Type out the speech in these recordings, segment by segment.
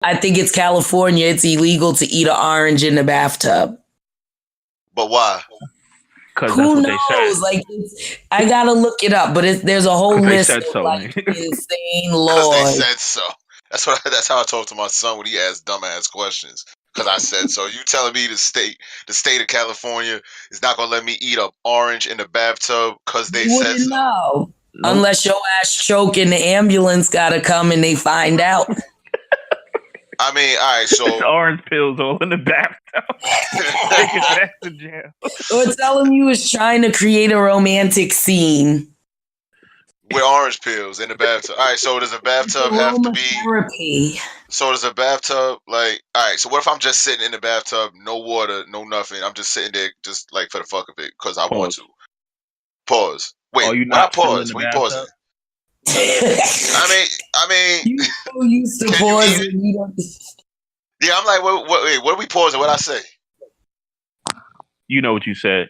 I think it's California. It's illegal to eat an orange in the bathtub. But why? Because that's what they said. Like, I gotta look it up, but there's a whole list of so, like insane laws. Because they said so. That's how I talk to my son when he asks dumbass questions. Because I said so. You telling me the state of California is not gonna let me eat an orange in the bathtub because they said so? No. Unless your ass choke and the ambulance gotta come and they find out. I mean, all right, so orange pills all in the bathtub. Take it back to jail. Or tell him you was trying to create a romantic scene with orange pills in the bathtub. All right, so does a bathtub have to be therapy? So does a bathtub like? All right, so what if I'm just sitting in the bathtub, no water, no nothing? I'm just sitting there, just like for the fuck of it, because I want to. Pause. Wait, you not pause. We pausing. I mean, you so used to pausing. Yeah, I'm like, wait, what are we pausing? What I say? You know what you said.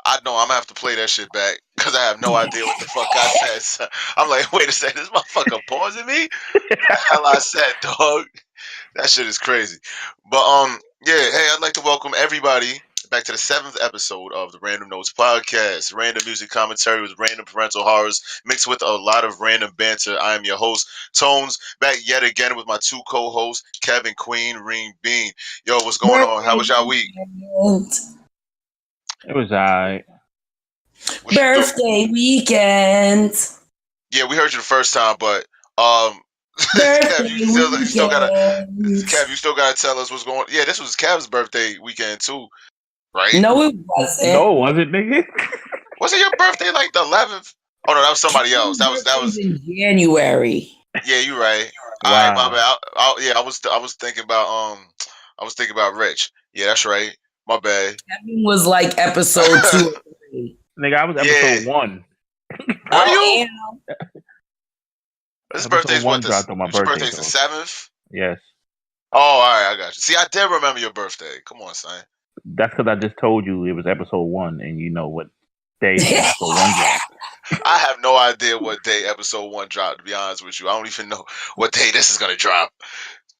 I know I'm gonna have to play that shit back because I have no idea what the fuck I said. So I'm like, wait a second, this motherfucker pausing me? What the hell I said, dog? That shit is crazy. But yeah, hey, I'd like to welcome everybody back to the 7th episode of the Random Notes podcast. Random music commentary with random parental horrors mixed with a lot of random banter. I am your host, ToneZ, back yet again with my two co-hosts, Kevin Queen Rean Bean. Yo, what's going on? How was y'all week? It was alright. Birthday weekend. Yeah, we heard you the first time, but Kev, you still gotta tell us what's going on. Yeah, this was Kev's birthday weekend too, right? No, it wasn't. No, was it, nigga? Wasn't your birthday like the 11th? Oh no, that was somebody else. That was in January. Yeah, you're right. Wow. All right, my bad. I was thinking about Rich. Yeah, that's right. My bad. Kevin was like episode 2 or 3. Nigga, I was episode 1. Were you? This birthday's what? Your birthday's the 7th? Yes. Oh, all right, I got you. See, I did remember your birthday. Come on, son. That's because I just told you it was episode 1, and you know what day episode 1 dropped. I have no idea what day episode 1 dropped. To be honest with you, I don't even know what day this is gonna drop.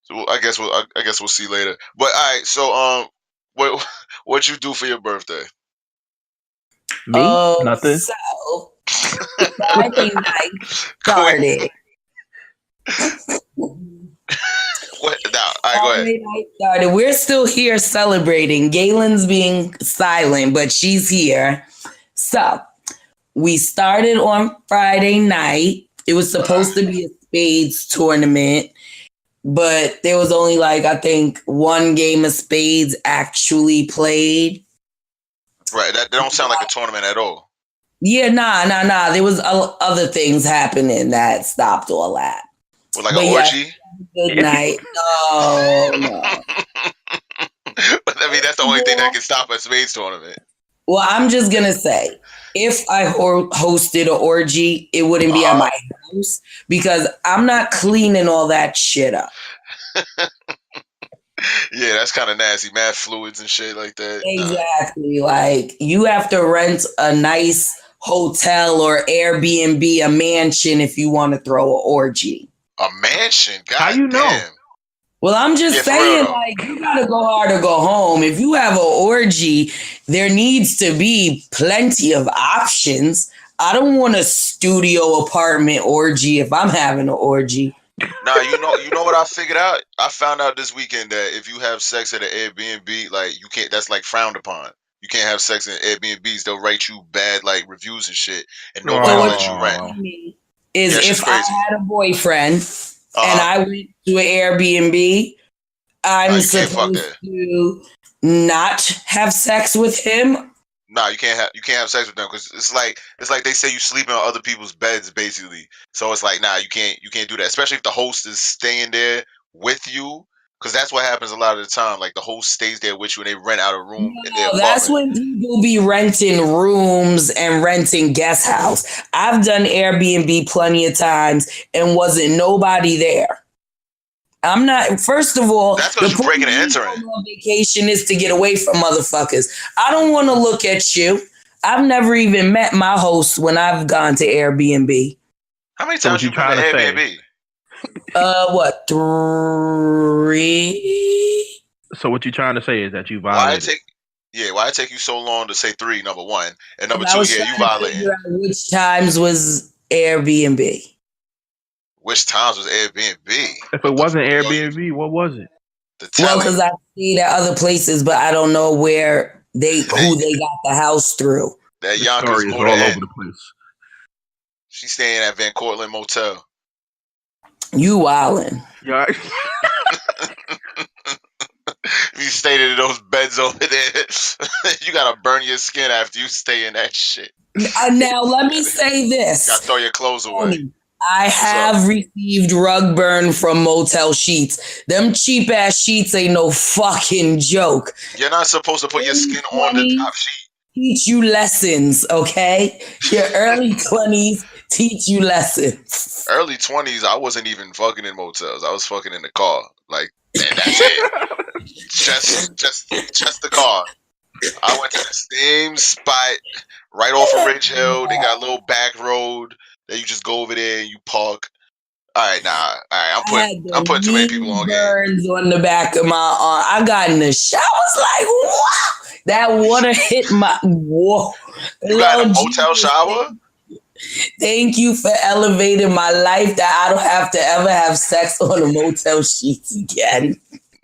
So I guess we'll see later. But all right, so what'd you do for your birthday? Me? Nothing. So Friday night started. What now? All right, go ahead. Friday night started. We're still here celebrating. Galen's being silent, but she's here. So we started on Friday night. It was supposed to be a spades tournament, but there was only I think one game of spades actually played. Right, that don't sound like a tournament at all. Yeah, nah. There was other things happening that stopped all that. Well, like an orgy? Good night. No. But I mean, that's the only thing that can stop a spades tournament. Well, I'm just going to say, if I hosted an orgy, it wouldn't be at my house because I'm not cleaning all that shit up. Yeah, that's kind of nasty. Mad fluids and shit like that. Exactly. You have to rent a nice hotel or Airbnb, a mansion, if you want to throw an orgy. A mansion? God How you know? Well, I'm just saying, you gotta go hard or go home. If you have an orgy, there needs to be plenty of options. I don't want a studio apartment orgy if I'm having an orgy. Nah, you know what I figured out? I found out this weekend that if you have sex at an Airbnb, you can't. That's frowned upon. You can't have sex in Airbnbs. They'll write you bad reviews and shit, and nobody will let you rent. If I had a boyfriend and I went to an Airbnb, I'm supposed to not have sex with him. No, you can't have sex with them because it's like they say you sleeping on other people's beds basically. So it's nah, you can't do that, especially if the host is staying there with you. Because that's what happens a lot of the time. The host stays there with you and they rent out a room in their apartment. That's when people be renting rooms and renting guest house. I've done Airbnb plenty of times and wasn't nobody there. I'm not, first of all, that's because you're breaking and entering. On vacation is to get away from motherfuckers. I don't want to look at you. I've never even met my host when I've gone to Airbnb. How many times you been to Airbnb? What, 3? So what you're trying to say is that you Why it violated. why it take you so long to say 3, number one? And number I two, was yeah, trying you to violating. figure out which times was Airbnb. Which times was Airbnb? If it wasn't Airbnb, what was it? The Well, telling. because I stayed at other places, but I don't know who they got the house through. That This Yonkers story is motor all inn. over the place. She's staying at Van Cortlandt Motel. You wildin'. Yeah. If you stayed in those beds over there, you gotta burn your skin after you stay in that shit. Now, let me say this. Gotta throw your clothes away. I have received rug burn from Motel sheets. Them cheap ass sheets ain't no fucking joke. You're not supposed to put your skin on the top sheet. Teach you lessons, okay? Your early 20s teach you lessons. Early 20s, I wasn't even fucking in motels. I was fucking in the car. Like, and that's it. just the car. I went to the same spot right off of Ridge Hill. They got a little back road that you just go over there and you park. All right, I'm putting too many people on game. Burns on the back of my arm. I got in the shower. I was like, wow. That water hit my whoa. You got a motel shower? Thank you for elevating my life that I don't have to ever have sex on a motel sheets again.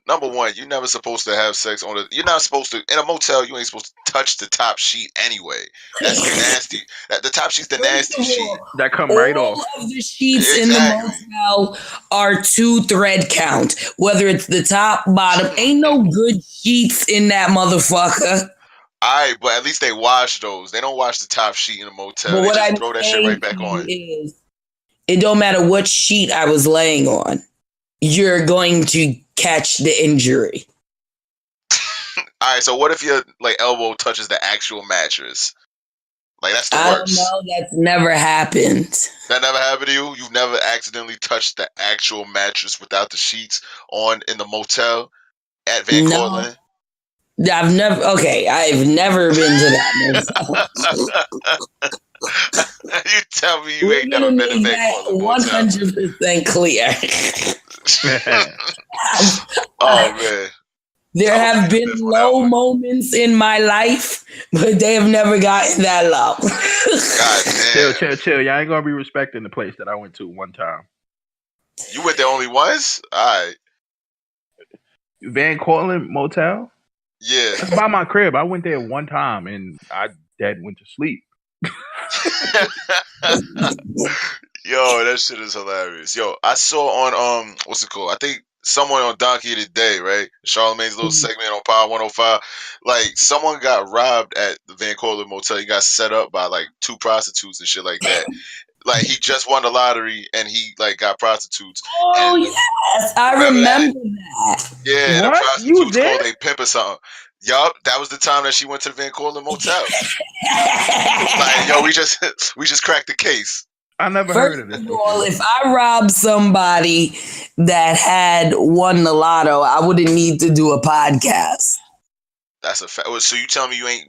Number one, you're never supposed to have sex on you're not supposed to, in a motel, you ain't supposed to touch the top sheet anyway. That's nasty. The top sheet's the nasty sheet. That come right off. All of the sheets in the motel are 2-thread count. Whether it's the top, bottom, ain't no good sheets in that motherfucker. Alright, but at least they wash those. They don't wash the top sheet in a motel. But they just throw that shit right back on. It don't matter what sheet I was laying on. You're going to catch the injury. All right, so what if your elbow touches the actual mattress? That's the worst. I don't know. That's never happened. That never happened to you? You've never accidentally touched the actual mattress without the sheets on in the motel at Van Cortlandt? I've never been to that motel. You tell me you ain't never been to Van Cortlandt motel. 100% clear. Oh man. There have been low moments in my life, but they have never gotten that low. God damn. Chill. Y'all ain't gonna be respecting the place that I went to one time. You went there only once? Alright. Van Cortlandt Motel? Yeah. That's by my crib. I went there one time and I went to sleep. Yo, that shit is hilarious. Yo, I saw on what's it called? I think someone on Donkey of the Day, right? Charlamagne's little segment on Power 105. Someone got robbed at the Van Cortlandt Motel. He got set up by 2 prostitutes and shit like that. He just won the lottery and he got prostitutes. Oh yes, I remember that. Yeah, the prostitutes called a pimp or something. Yup, that was the time that she went to the Van Cortlandt Motel. Yo, we just cracked the case. I never heard of this. Well, if I robbed somebody that had won the lotto, I wouldn't need to do a podcast. That's a fact. So you tell me you ain't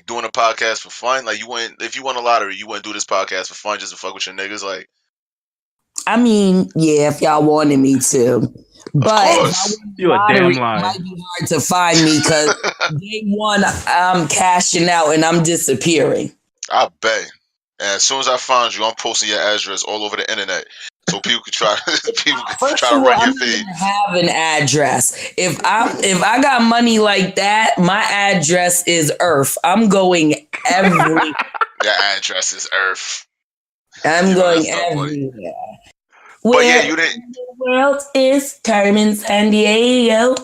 doing a podcast for fun? You wouldn't, if you won a lottery, you wouldn't do this podcast for fun just to fuck with your niggas? I mean, yeah, if y'all wanted me to. But you a damn liar. It might be hard to find me because day one, I'm cashing out and I'm disappearing. I bet. And as soon as I find you, I'm posting your address all over the internet so people can try to run your feed. I have an address. If I got money like that, my address is Earth. I'm going everywhere. Your address is Earth. I'm going everywhere. But yeah, you didn't. The world is Carmen San Diego.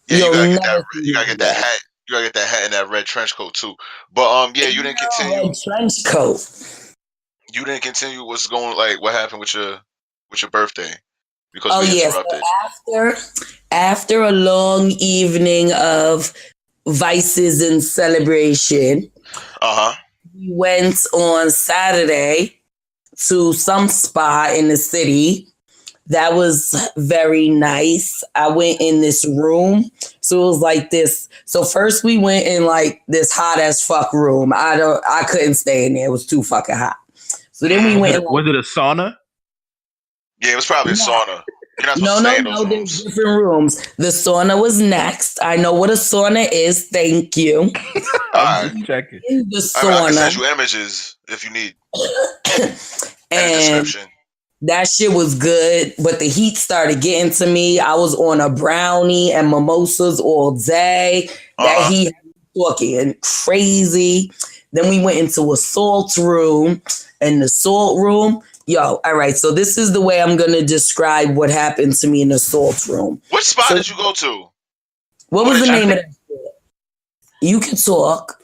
Yeah, you gotta get that hat. You gotta get that hat and that red trench coat too. But yeah, you didn't continue. Red trench coat. You didn't continue. What's going what happened with your birthday? Because we interrupted. So after a long evening of vices and celebration, we went on Saturday to some spa in the city. That was very nice. I went in this room. So it was like this. So first we went in this hot as fuck room. I couldn't stay in there. It was too fucking hot. So then we went. Was it a sauna? Yeah, it was probably a sauna. You're not supposed to stay in those There's rooms. different rooms. The sauna was next. I know what a sauna is. Thank you. Alright. Checking. In the I can send sauna. you images if you need. And a And description. that shit was good, but the heat started getting to me. I was on a brownie and mimosas all day. That heat had me talking crazy. Then we went into a salt room. And the salt room, all right. So this is the way I'm gonna describe what happened to me in the salt room. Which spot did you go to? What was the name of that shit? You can talk.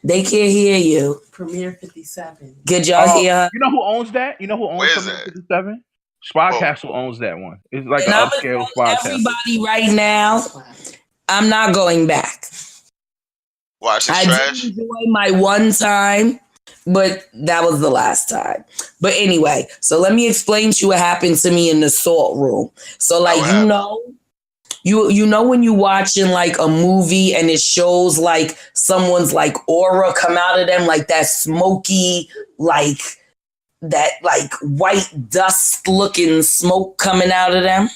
They can't hear you. Premiere 57. Could y'all hear her? You know who owns that? You know who owns Where is Premiere that? 57? Spy Castle owns that one. It's like And an I'm upscale gonna Spy tell Castle. everybody right now, I'm not going back. Watch it's I trash. did enjoy my one time, but that was the last time. But anyway, so let me explain to you what happened to me in the salt room. So like, you know when you watching like a movie and it shows like someone's like aura come out of them, like that smoky, like that like white dust looking smoke coming out of them?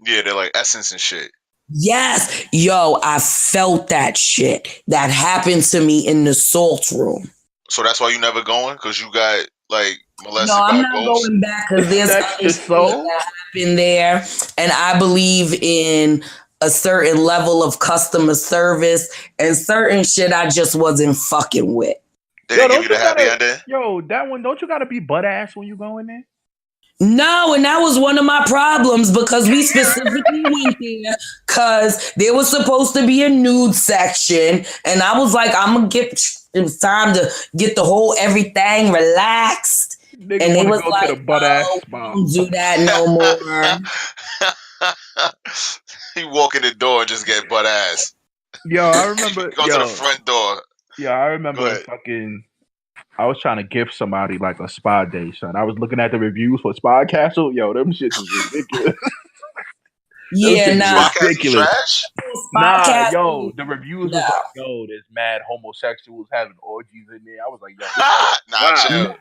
Yeah, they're like essence and shit. Yes. Yo, I felt that shit. That happened to me in the salt room. So that's why you never going? Because you got like molested No, by I'm not ghosts? going back because there's That's other just shit so? that happened there. And I believe in a certain level of customer service and certain shit I just wasn't fucking with. They didn't give you the happy ending? Yo, that one, don't you gotta be butt ass when you go in there? No, and that was one of my problems because we specifically went there because there was supposed to be a nude section. And I was like, it was time to get the whole everything relaxed. Nigga And they wanna was go like, to the butt ass no, spot. don't do that no more. You walk in the door and just get butt ass. Yo, I remember. Go to the front door. Yeah, I Go remember ahead. I was trying to gift somebody like a spa day, son. I was looking at the reviews for Spa Castle. Yo, them shits was ridiculous. Yeah, nah. Spy Castle's trash? Nah, yo, the reviews was like, yo, there's mad homosexuals having orgies in there. I was like, yo,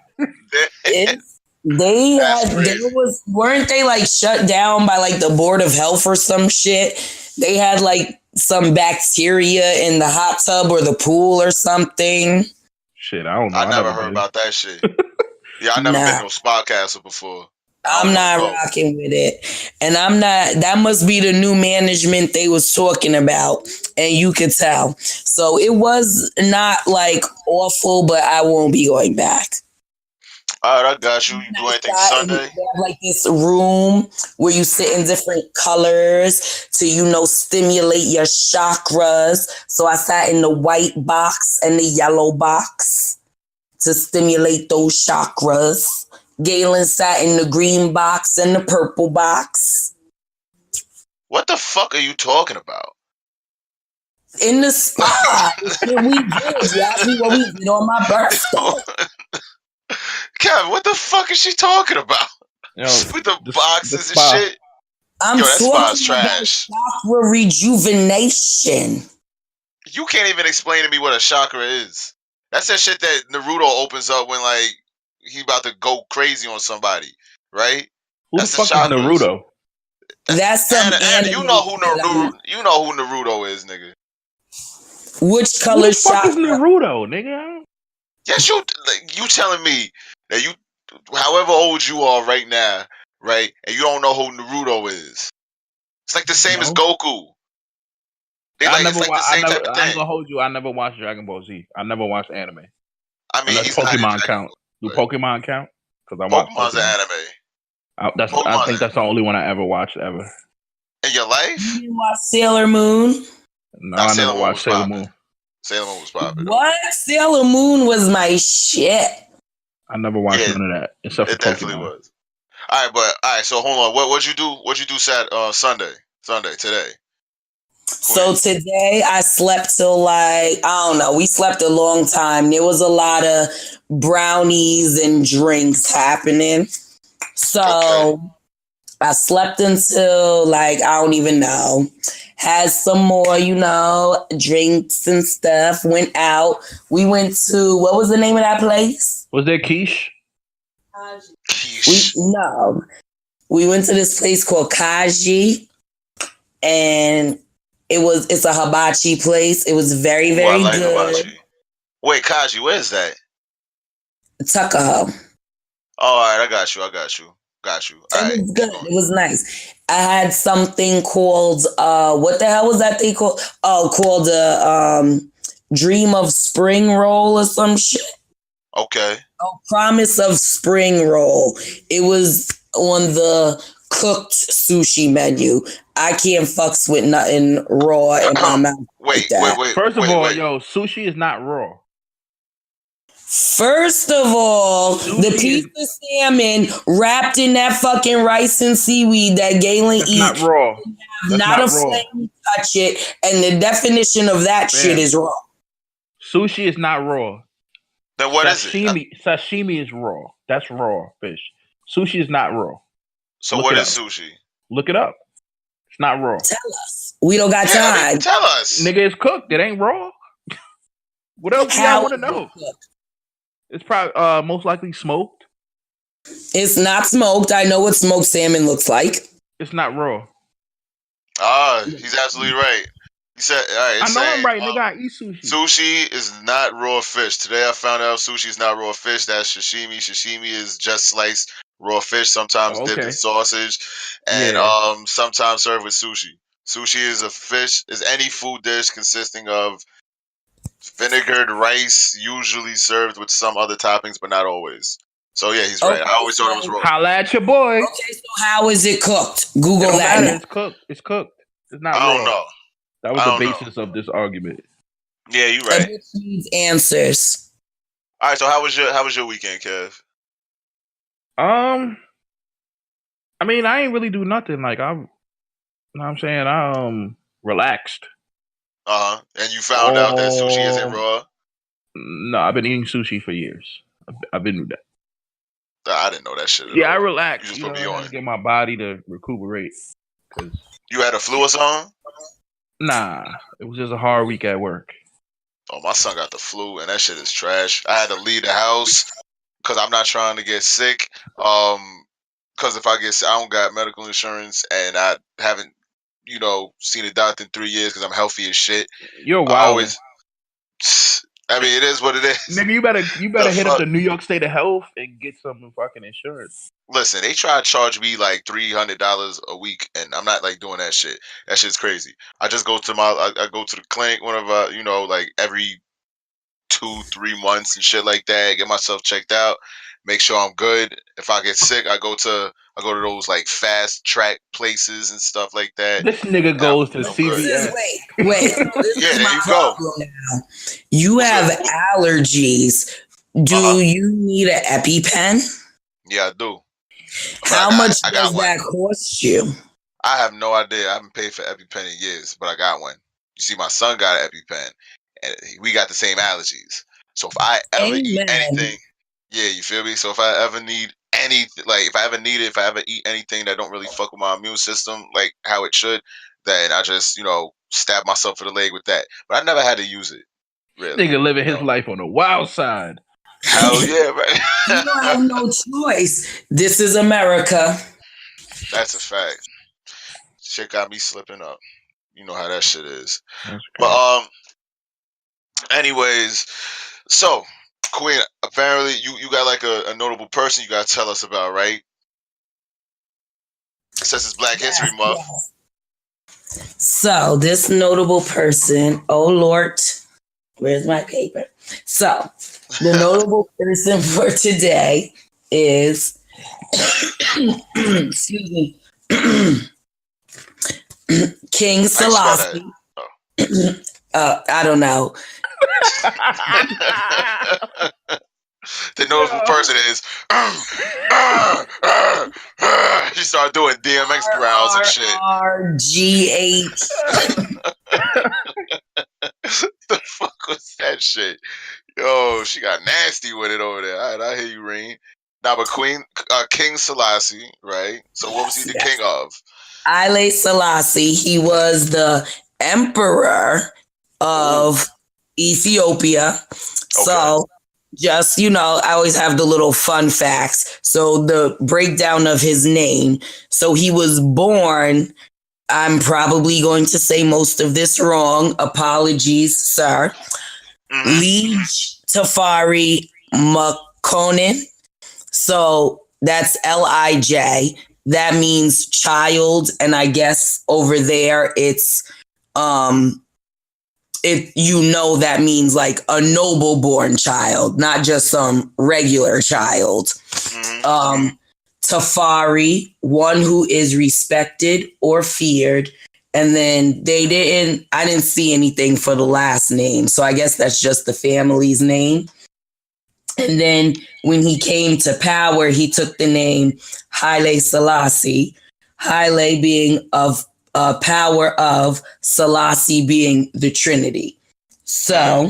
weren't they like shut down by like the Board of Health or some shit? They had like some bacteria in the hot tub or the pool or something. Shit, I don't know. I never heard about that shit. Yeah, I never been to a Spy Castle before. I'm not rocking with it. And that must be the new management they was talking about. And you could tell. So it was not like awful, but I won't be going back. All right, I got you. You do anything Sunday? They have like this room where you sit in different colors to, stimulate your chakras. So I sat in the white box and the yellow box to stimulate those chakras. Galen sat in the green box and the purple box. What the fuck are you talking about? In the spa. We did. You asked me what we did on my birthday. Kevin, what the fuck is she talking about? Yo, with the boxes and shit? I'm talking about chakra rejuvenation. You can't even explain to me what a chakra is. That's that shit that Naruto opens up when like he about to go crazy on somebody, right? Who the fuck is Naruto? That's some and you know who Naruto is, nigga. Which color Who the fuck chakra? is Naruto, nigga? Yes, you telling me that you, however old you are right now, right, and you don't know who Naruto is. It's like the same as Goku. I ain't gonna hold you. I never watched Dragon Ball Z. I never watched anime. I mean, unless Pokemon count. Do Pokemon count? Because I watch Pokemon's an anime. I think that's the only one I ever watched ever. In your life? You didn't watch Sailor Moon? No, I never watched Sailor Moon. Sailor Moon was popping. What? Sailor Moon was my shit. I never watched none of that except for Pokemon. It definitely was. All right. So hold on. What'd you do? What'd you do Sunday today? So today I slept till I don't know. We slept a long time. There was a lot of brownies and drinks happening. So I slept until I don't even know. Had some more, drinks and stuff. Went out. We went to, what was the name of that place? Was there quiche? Quiche. No. We went to this place called Kaji, and it's a hibachi place. It was very, Ooh, I very like good. hibachi. Wait, Kaji, where's that? Tuckahoe. Oh, all right, I got you. All It right, was keep good. going. It was nice. I had something called what the hell was that they called? Oh, called a Dream of Spring Roll or some shit. Okay. Oh, Promise of Spring Roll. It was on the cooked sushi menu. I can't fucks with nothing raw in my mouth like that. First of all, yo, sushi is not raw. First of all, the piece of salmon wrapped in that fucking rice and seaweed that Galen eats. Not raw. That's not a flame touch it, and the definition of that shit is raw. Sushi is not raw. Then what is it? Sashimi is raw. That's raw fish. Sushi is not raw. So what is sushi? Look it up. It's not raw. Tell us. We don't got time. Tell us. Nigga, it's cooked. It ain't raw. What else do y'all want to know? It's probably most likely smoked. It's not smoked. I know what smoked salmon looks like. It's not raw. He's absolutely right. He said, all right, I know I'm right, nigga. I eat sushi. Sushi is not raw fish. Today I found out sushi is not raw fish. That's sashimi. Sashimi is just sliced raw fish, sometimes dipped in sausage, and sometimes served with sushi. Sushi is any food dish consisting of vinegared rice, usually served with some other toppings, but not always. So yeah, he's right. I always thought it was raw. Holla at your boy. Okay, so how is it cooked? Google that. It's cooked. It's cooked. It's not raw. I don't know. That was the basis of this argument. Yeah, you're right. Which needs answers. All right, so how was your weekend, Kev? I mean, I ain't really do nothing. Like you know what I'm saying? I relaxed. And you found out that sushi isn't raw? No, I've been eating sushi for years. I've been that. I didn't know that shit. I relaxed. You just put me on. Get my body to recuperate. You had a flu or something? Nah, it was just a hard week at work. Oh, my son got the flu, and that shit is trash. I had to leave the house because I'm not trying to get sick. Because if I get sick, I don't got medical insurance, and I haven't, seen a doctor in 3 years because I'm healthy as shit. You're wild. I mean, it is what it is. Nigga, you better hit up the New York State of Health and get some fucking insurance. Listen, they try to charge me like $300 a week, and I'm not like doing that shit. That shit's crazy. I just go to I go to the clinic whenever, like every 2-3 months and shit like that. Get myself checked out, make sure I'm good. If I get sick, I go to those like fast track places and stuff like that. This nigga goes to CVS. Wait. Yeah, there you go. Now. You have allergies. Do you need an EpiPen? Yeah, I do. How much does that cost you? I have no idea. I haven't paid for EpiPen in years, but I got one. You see, my son got an EpiPen, and we got the same allergies. So if I ever eat anything, yeah, you feel me? So if I ever need anything, like if I ever eat anything that don't really fuck with my immune system, like how it should, then I just, stab myself in the leg with that. But I never had to use it. Really. Nigga living his life on the wild side. Hell yeah, man. You don't have no choice. This is America. That's a fact. Shit got me slipping up. You know how that shit is. But anyways, so Queen, apparently you got like a notable person you gotta tell us about, right? Since it's Black History Month. Yes. So this notable person, oh Lord, where's my paper? So the notable person for today is excuse me. King Selassie. I don't know. The notable person is she started doing DMX growls and shit. RGH. The fuck was that shit? Yo, she got nasty with it over there. All right, I hear you, Rean. Now, but King Selassie, right? So what was he the king of? Haile Selassie. He was the emperor of Ethiopia. Okay. So just, I always have the little fun facts. So the breakdown of his name. So he was born, I'm probably going to say most of this wrong. Apologies, sir. Lige Tafari Makonnen. So that's Lij. That means child. And I guess over there it's that means like a noble born child, not just some regular child. Tafari, one who is respected or feared. And then I didn't see anything for the last name. So I guess that's just the family's name. And then when he came to power, he took the name Haile Selassie. Haile being of power of, Selassie being the Trinity. So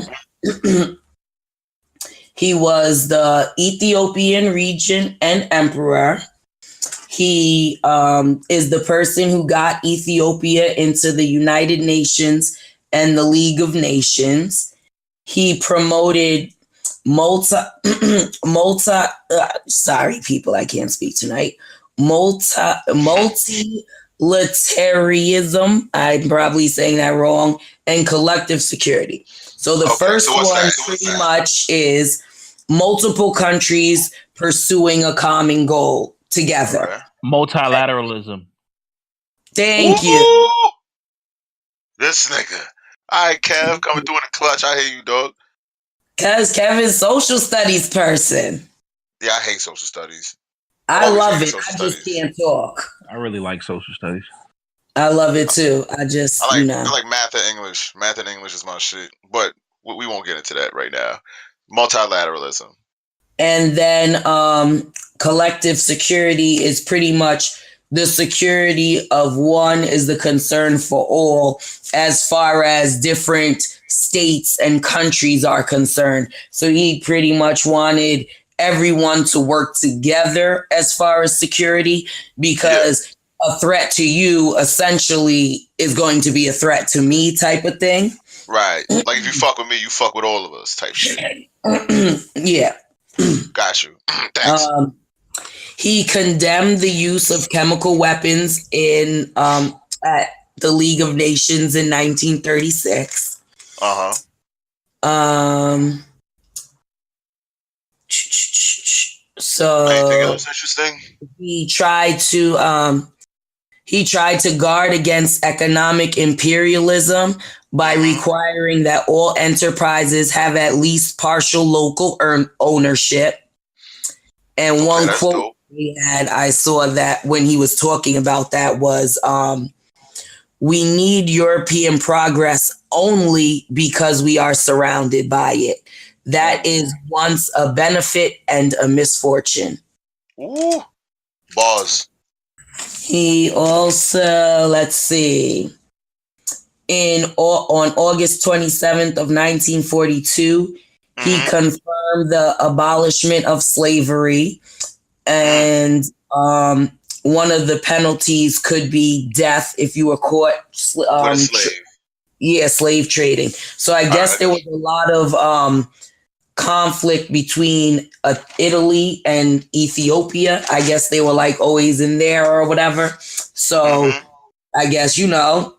he was the Ethiopian regent and emperor. He is the person who got Ethiopia into the United Nations and the League of Nations. He promoted sorry, people, I can't speak tonight. Multilateralism, I'm probably saying that wrong, and collective security. So the first one pretty much is multiple countries pursuing a common goal together. Right. Multilateralism. Thank you. This nigga. All right, Kev, coming through in the clutch. I hear you, dog. Because Kevin's social studies person. Yeah, I hate social studies. I love it. I just can't talk. I really like social studies. I love it too. I like math and English. Math and English is my shit. But we won't get into that right now. Multilateralism. And then collective security is pretty much the security of one is the concern for all as far as different states and countries are concerned. So he pretty much wanted everyone to work together as far as security, because a threat to you essentially is going to be a threat to me type of thing. Right. Like if you fuck with me, you fuck with all of us type shit. Yeah. Got you. Thanks. He condemned the use of chemical weapons at the League of Nations in 1936. So anything else interesting? He tried to guard against economic imperialism by requiring that all enterprises have at least partial local ownership. And one quote he had, I saw that when he was talking about that was, we need European progress only because we are surrounded by it. That is once a benefit and a misfortune. Ooh, bars. He also, let's see, on August 27th of 1942, he confirmed the abolishment of slavery, and one of the penalties could be death if you were caught with a slave. Slave trading. So I guess there was a lot of conflict between Italy and Ethiopia. I guess they were like always in there or whatever. So I guess,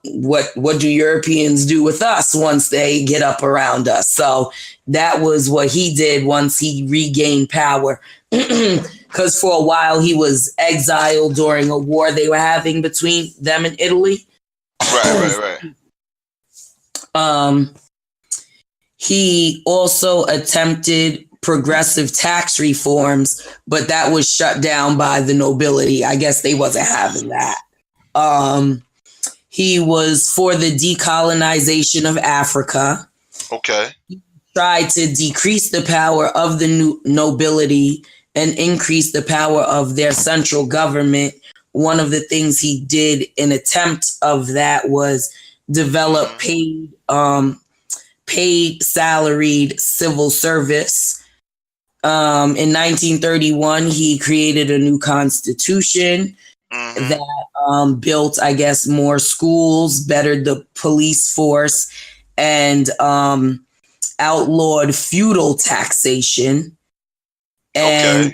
what do Europeans do with us once they get up around us? So that was what he did once he regained power. Because for a while he was exiled during a war they were having between them and Italy. Right. He also attempted progressive tax reforms, but that was shut down by the nobility. I guess they wasn't having that. He was for the decolonization of Africa. Okay. He tried to decrease the power of the nobility and increase the power of their central government. One of the things he did in attempt of that was develop paid salaried civil service. In 1931, he created a new constitution that built, I guess, more schools, bettered the police force, and outlawed feudal taxation. And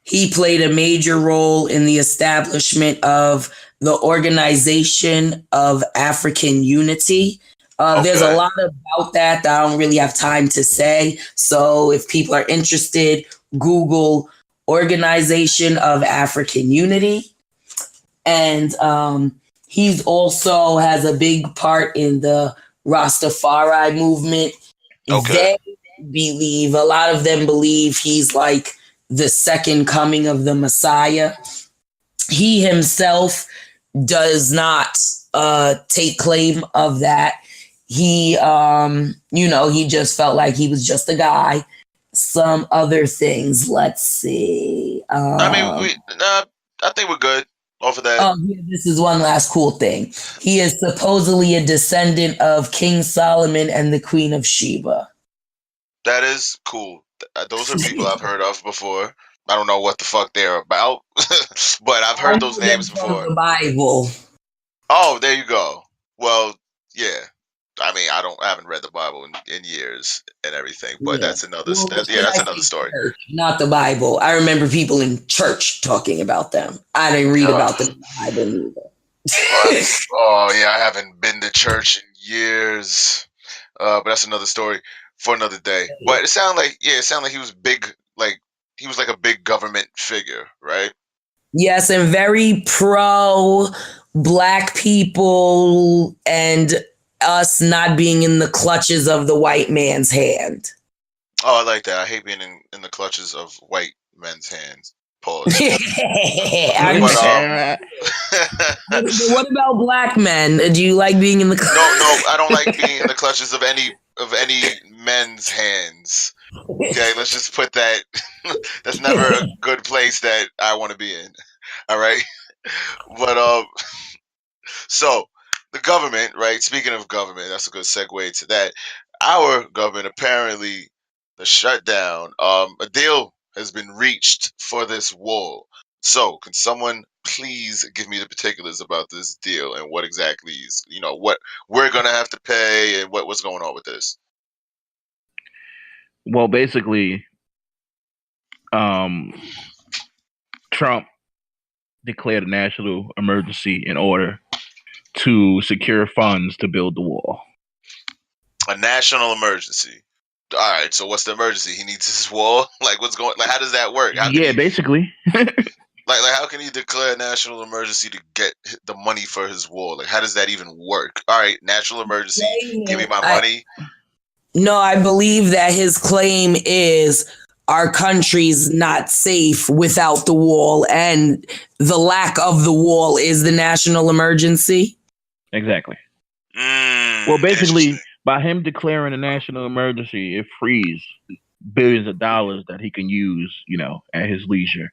he played a major role in the establishment of the Organization of African Unity. There's a lot about that I don't really have time to say. So if people are interested, Google Organization of African Unity. And he's also has a big part in the Rastafari movement. They believe, a lot of them believe he's like the second coming of the Messiah. He himself does not take claim of that. He, he just felt like he was just a guy. Some other things, let's see. I think we're good off of that. Oh, yeah, this is one last cool thing. He is supposedly a descendant of King Solomon and the Queen of Sheba. That is cool. Those are people I've heard of before. I don't know what the fuck they're about, but I've heard those names before. The Bible. Oh, there you go. Well, yeah. I mean, I haven't read the Bible in years and everything, but that's another. That's another story. Church, not the Bible. I remember people in church talking about them. I didn't read about them in the Bible either. I haven't been to church in years. But that's another story for another day. But it sounded like he was big, like he was like a big government figure, right? Yes, and very pro Black people and us not being in the clutches of the white man's hand. Oh, I like that. I hate being in the clutches of white men's hands. Pause. What about Black men? Do you like being in the clutches? No, I don't like being in the clutches of any men's hands. Okay, let's just put that. That's never a good place that I want to be in. All right, but so the government, right? Speaking of government, that's a good segue to that. Our government apparently the shutdown. A deal has been reached for this wall. So, can someone please give me the particulars about this deal and what exactly is, what we're gonna have to pay and what's going on with this? Well, basically, Trump declared a national emergency in order to secure funds to build the wall. A national emergency. All right. So what's the emergency? He needs this wall. Like, what's going? Like, how does that work? Basically. like, how can he declare a national emergency to get the money for his wall? Like, how does that even work? All right, national emergency. Give me my money. No, I believe that his claim is our country's not safe without the wall, and the lack of the wall is the national emergency. Exactly. Well, basically, by him declaring a national emergency, it frees billions of dollars that he can use, at his leisure.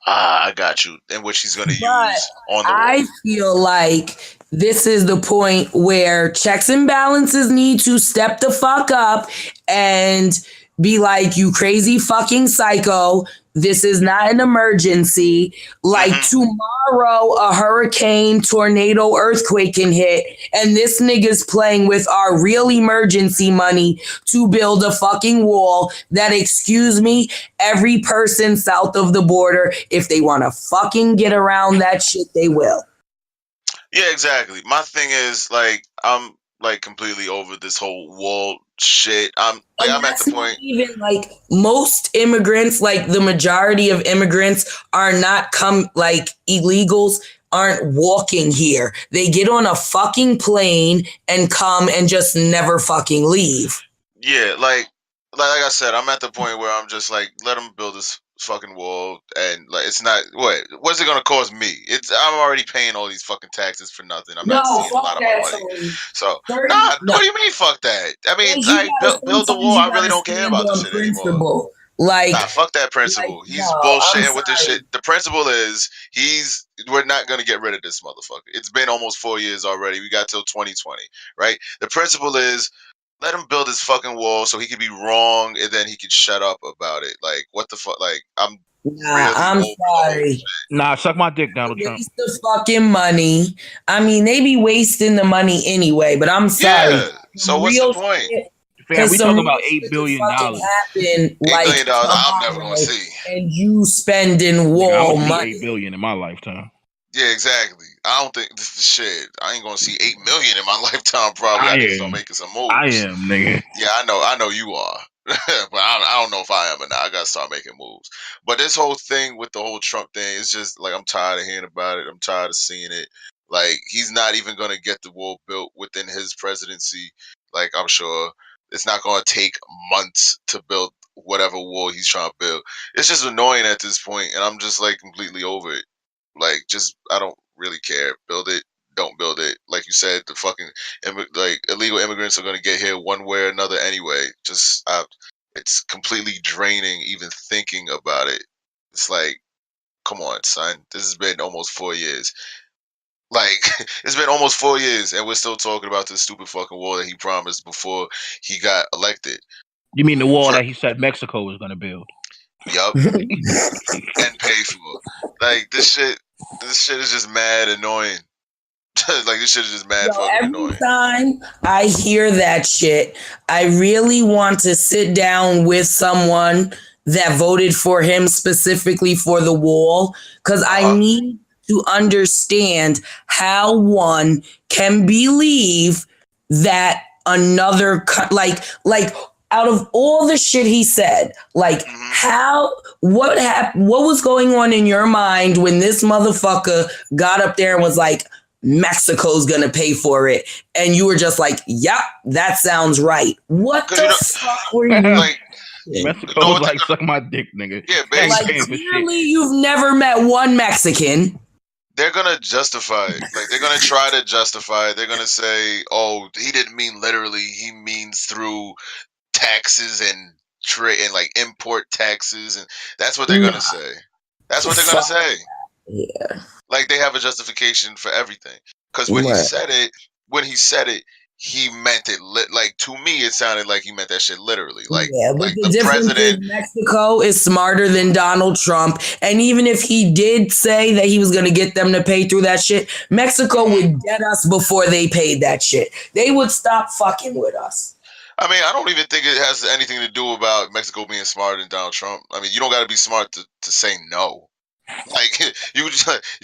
I got you. And which he's going to use on the wall. I feel like this is the point where checks and balances need to step the fuck up and be like, you crazy fucking psycho. This is not an emergency. Like tomorrow, a hurricane, tornado, earthquake can hit. And this nigga's playing with our real emergency money to build a fucking wall that, excuse me, every person south of the border, if they want to fucking get around that shit, they will. Yeah, exactly. My thing is, like, I'm like completely over this whole wall shit. I'm at the point. Even like most immigrants, like the majority of immigrants are not illegals aren't walking here. They get on a fucking plane and come and just never fucking leave. Yeah, like I said, I'm at the point where I'm just like, let them build this fucking wall, and like it's not what's it gonna cost me? I'm already paying all these fucking taxes for nothing. I'm not seeing a lot of my money. So what do you mean fuck that? I mean, build the wall. I really don't care about this shit anymore. Fuck that principle. He's bullshitting with this shit. The principle is we're not gonna get rid of this motherfucker. It's been almost 4 years already. We got till 2020, right? The principle is let him build his fucking wall so he could be wrong and then he could shut up about it. Like, what the fuck? Like, I'm sorry. Nah, suck my dick, Donald Trump. Waste the fucking money. I mean, they be wasting the money anyway, but I'm sorry. So what's the real point? shit. Fam, we Some talking real about shit $8 could billion. fucking happen $8 like billion I'm never tomorrow, gonna see. and you spending Nigga, I'm wall gonna see money. $8 billion in my lifetime. Yeah, exactly. I don't think this is shit. I ain't gonna see 8 million in my lifetime. Probably. I need to start making some moves. I am, nigga. Yeah, I know you are, but I don't know if I am or not. I gotta start making moves. But this whole thing with the whole Trump thing is just like I'm tired of hearing about it. I'm tired of seeing it. Like he's not even gonna get the wall built within his presidency. Like I'm sure it's not gonna take months to build whatever wall he's trying to build. It's just annoying at this point, and I'm just like completely over it. Like, just I don't really care. Build it, don't build it. Like you said, the fucking like illegal immigrants are gonna get here one way or another anyway. It's completely draining even thinking about it. It's like, come on, son. This has been almost 4 years. Like, it's been almost 4 years, and we're still talking about this stupid fucking wall that he promised before he got elected. You mean the wall that he said Mexico was gonna build? Yup. And pay for. Like this shit is just mad annoying. Like this shit is just mad fucking Every annoying. time I hear that shit, I really want to sit down with someone that voted for him specifically for the wall, because I need to understand how one can believe that another like out of all the shit he said, like what was going on in your mind when this motherfucker got up there and was like, Mexico's gonna pay for it, and you were just like, yep, that sounds right. What the fuck were you like? Mexico was like, suck my dick, nigga. Yeah, basically. Like, clearly you've never met one Mexican. They're gonna justify it. Like they're gonna try to justify it. They're gonna say, "Oh, he didn't mean literally. He means through taxes and trade and like import taxes," and that's what they're gonna say. That's what they're gonna say. Yeah. Like they have a justification for everything. Because when he said it, he meant it. Like to me, it sounded like he meant that shit literally. Like, but like the the difference president. is Mexico is smarter than Donald Trump, and even if he did say that he was going to get them to pay through that shit, Mexico would get us before they paid that shit. They would stop fucking with us. I mean, I don't even think it has anything to do about Mexico being smarter than Donald Trump. I mean, you don't got to be smart to say no. Like you could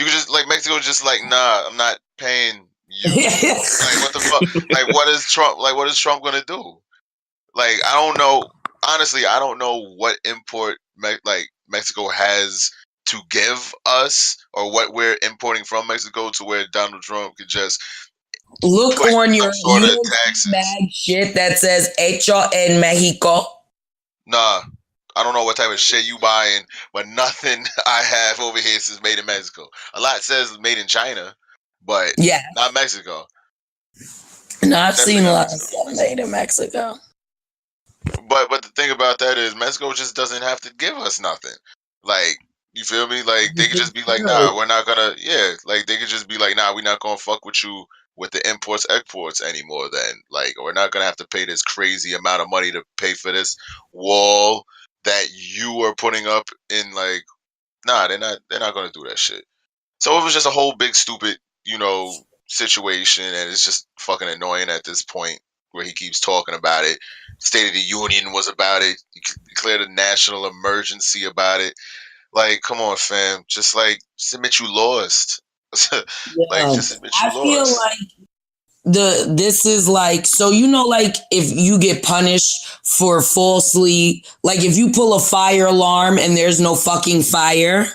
just like Mexico just like, nah, I'm not paying you. Like what the fuck? Like what is Trump gonna do? Like I don't know. Honestly, I don't know what import like Mexico has to give us, or what we're importing from Mexico to where Donald Trump could just look on your sort of taxes. Mag shit that says "Hecho en Mexico." Nah. I don't know what type of shit you buying, but nothing I have over here is made in Mexico. A lot says made in China, but not Mexico. No, I've seen a lot of stuff made in Mexico. But the thing about that is Mexico just doesn't have to give us nothing. Like, you feel me? Like they could just be like, nah, we're not gonna like they could just be like, nah, we're not gonna fuck with you with the imports exports anymore then. Like we're not gonna have to pay this crazy amount of money to pay for this wall that you are putting up in. Like, nah, they're not gonna do that shit. So it was just a whole big stupid, situation, and it's just fucking annoying at this point where he keeps talking about it. State of the Union was about it. He declared a national emergency about it. Like, come on, fam. Just admit you lost. Just admit you lost. I feel like this is like, so like if you get punished for falsely, like if you pull a fire alarm and there's no fucking fire,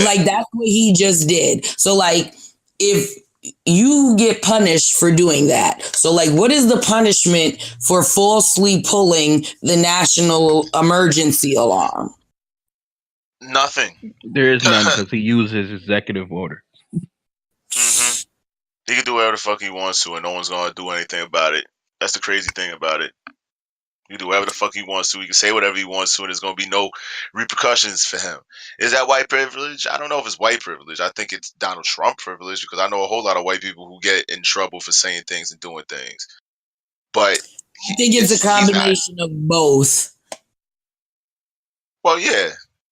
like that's what he just did. So like if you get punished for doing that, so like what is the punishment for falsely pulling the national emergency alarm? Nothing. There is none, because he uses executive order. Mm-hmm. He can do whatever the fuck he wants to, and no one's gonna do anything about it. That's the crazy thing about it. He can do whatever the fuck he wants to. He can say whatever he wants to, and there's gonna be no repercussions for him. Is that white privilege? I don't know if it's white privilege. I think it's Donald Trump privilege, because I know a whole lot of white people who get in trouble for saying things and doing things. But I think it's a combination of both. Well, yeah,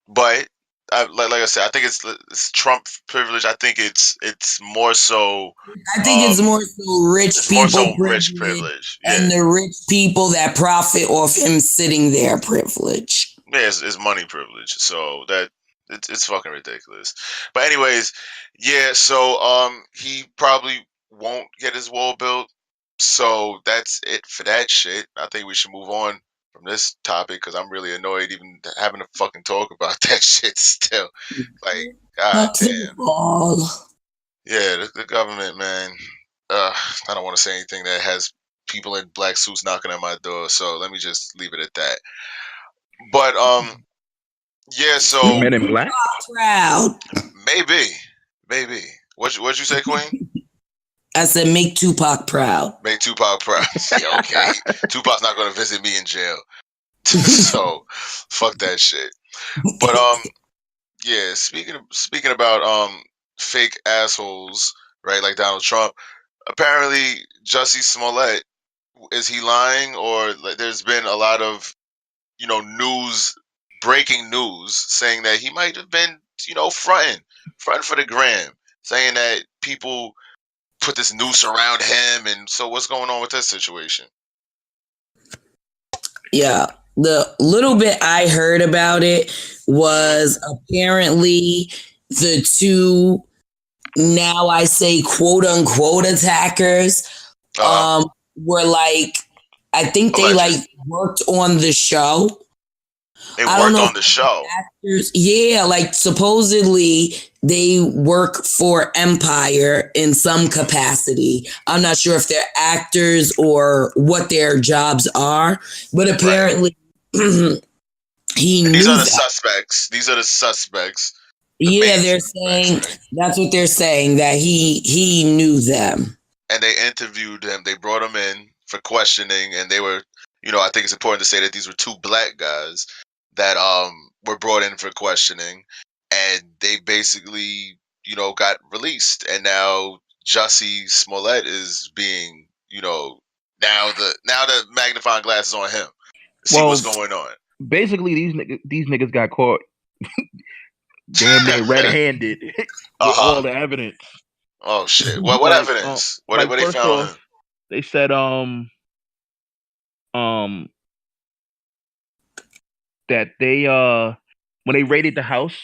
but like I said, I think it's Trump privilege. I think it's more so. I think it's more so rich It's more people so rich privilege privilege. and Yeah. the rich people that profit off him sitting there privilege. Yeah, it's money privilege. So it's fucking ridiculous. But anyways, yeah. So he probably won't get his wall built. So that's it for that shit. I think we should move on from this topic because I'm really annoyed even having to fucking talk about that shit still. Like, god Up to the damn. ball. Yeah, the government, man. I don't want to say anything that has people in black suits knocking at my door. So let me just leave it at that. But yeah. So Men in Black. Proud. maybe. What'd you say, Queen? I said, make Tupac proud. Make Tupac proud. Yeah, okay. Tupac's not gonna visit me in jail. So fuck that shit. But yeah, speaking about fake assholes, right? Like Donald Trump. Apparently Jussie Smollett, is he lying, or like, there's been a lot of breaking news saying that he might have been fronting for the gram, saying that people put this noose around him, and so what's going on with that situation? Yeah. The little bit I heard about it was apparently the two, now I say quote unquote attackers, were like, I think they Allegedly. like worked on the show. They I don't worked know on the show. actors, yeah, like supposedly they work for Empire in some capacity. I'm not sure if they're actors or what their jobs are, but apparently he knew These are the that. suspects. These are the suspects. Yeah, they're saying that's what they're saying, that he knew them. And they interviewed him. They brought him in for questioning, and they were, I think it's important to say that these were two black guys that were brought in for questioning, and they basically got released, and now Jussie Smollett is being now the magnifying glass is on him to see what's going on. Basically, these niggas got caught damn near red-handed with all the evidence. Oh shit! What evidence? What they found? Off, they said that they when they raided the house,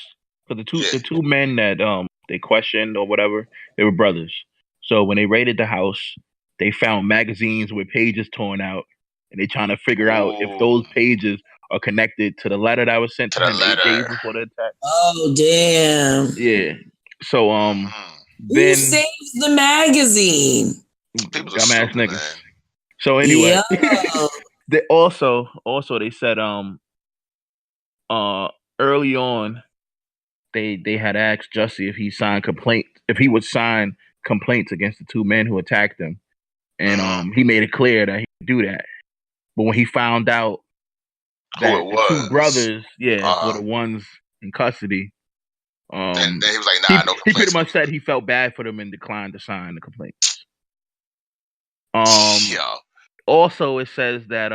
because the two men that they questioned or whatever, they were brothers. So when they raided the house, they found magazines with pages torn out, and they trying to figure out if those pages are connected to the letter that was sent to him 8 days before the attack. Oh damn! Yeah. So who saves the magazine? Dumbass niggas. So anyway, they also they said early on they had asked Jussie if he would sign complaints against the two men who attacked him, and he made it clear that he would do that. But when he found out that the two brothers, were the ones in custody, then he was like, nah, no complaints. He pretty much said he felt bad for them and declined to sign the complaints. Also, it says that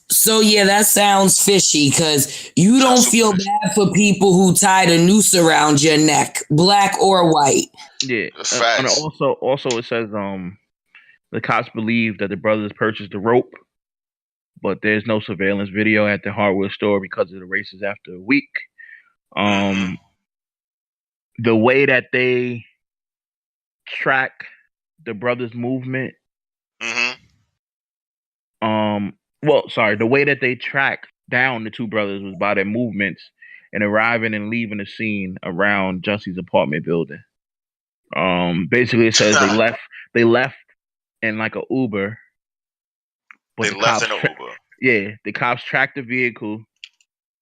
so yeah, that sounds fishy, because you don't feel bad for people who tied a noose around your neck, black or white. Yeah. And also it says the cops believe that the brothers purchased the rope, but there's no surveillance video at the hardware store because of the races after a week. The way that they track the brothers' movement, the way that they tracked down the two brothers was by their movements and arriving and leaving the scene around Jussie's apartment building. Basically, it says they left in like an Uber. But they left in an Uber. Yeah, the cops tracked the vehicle,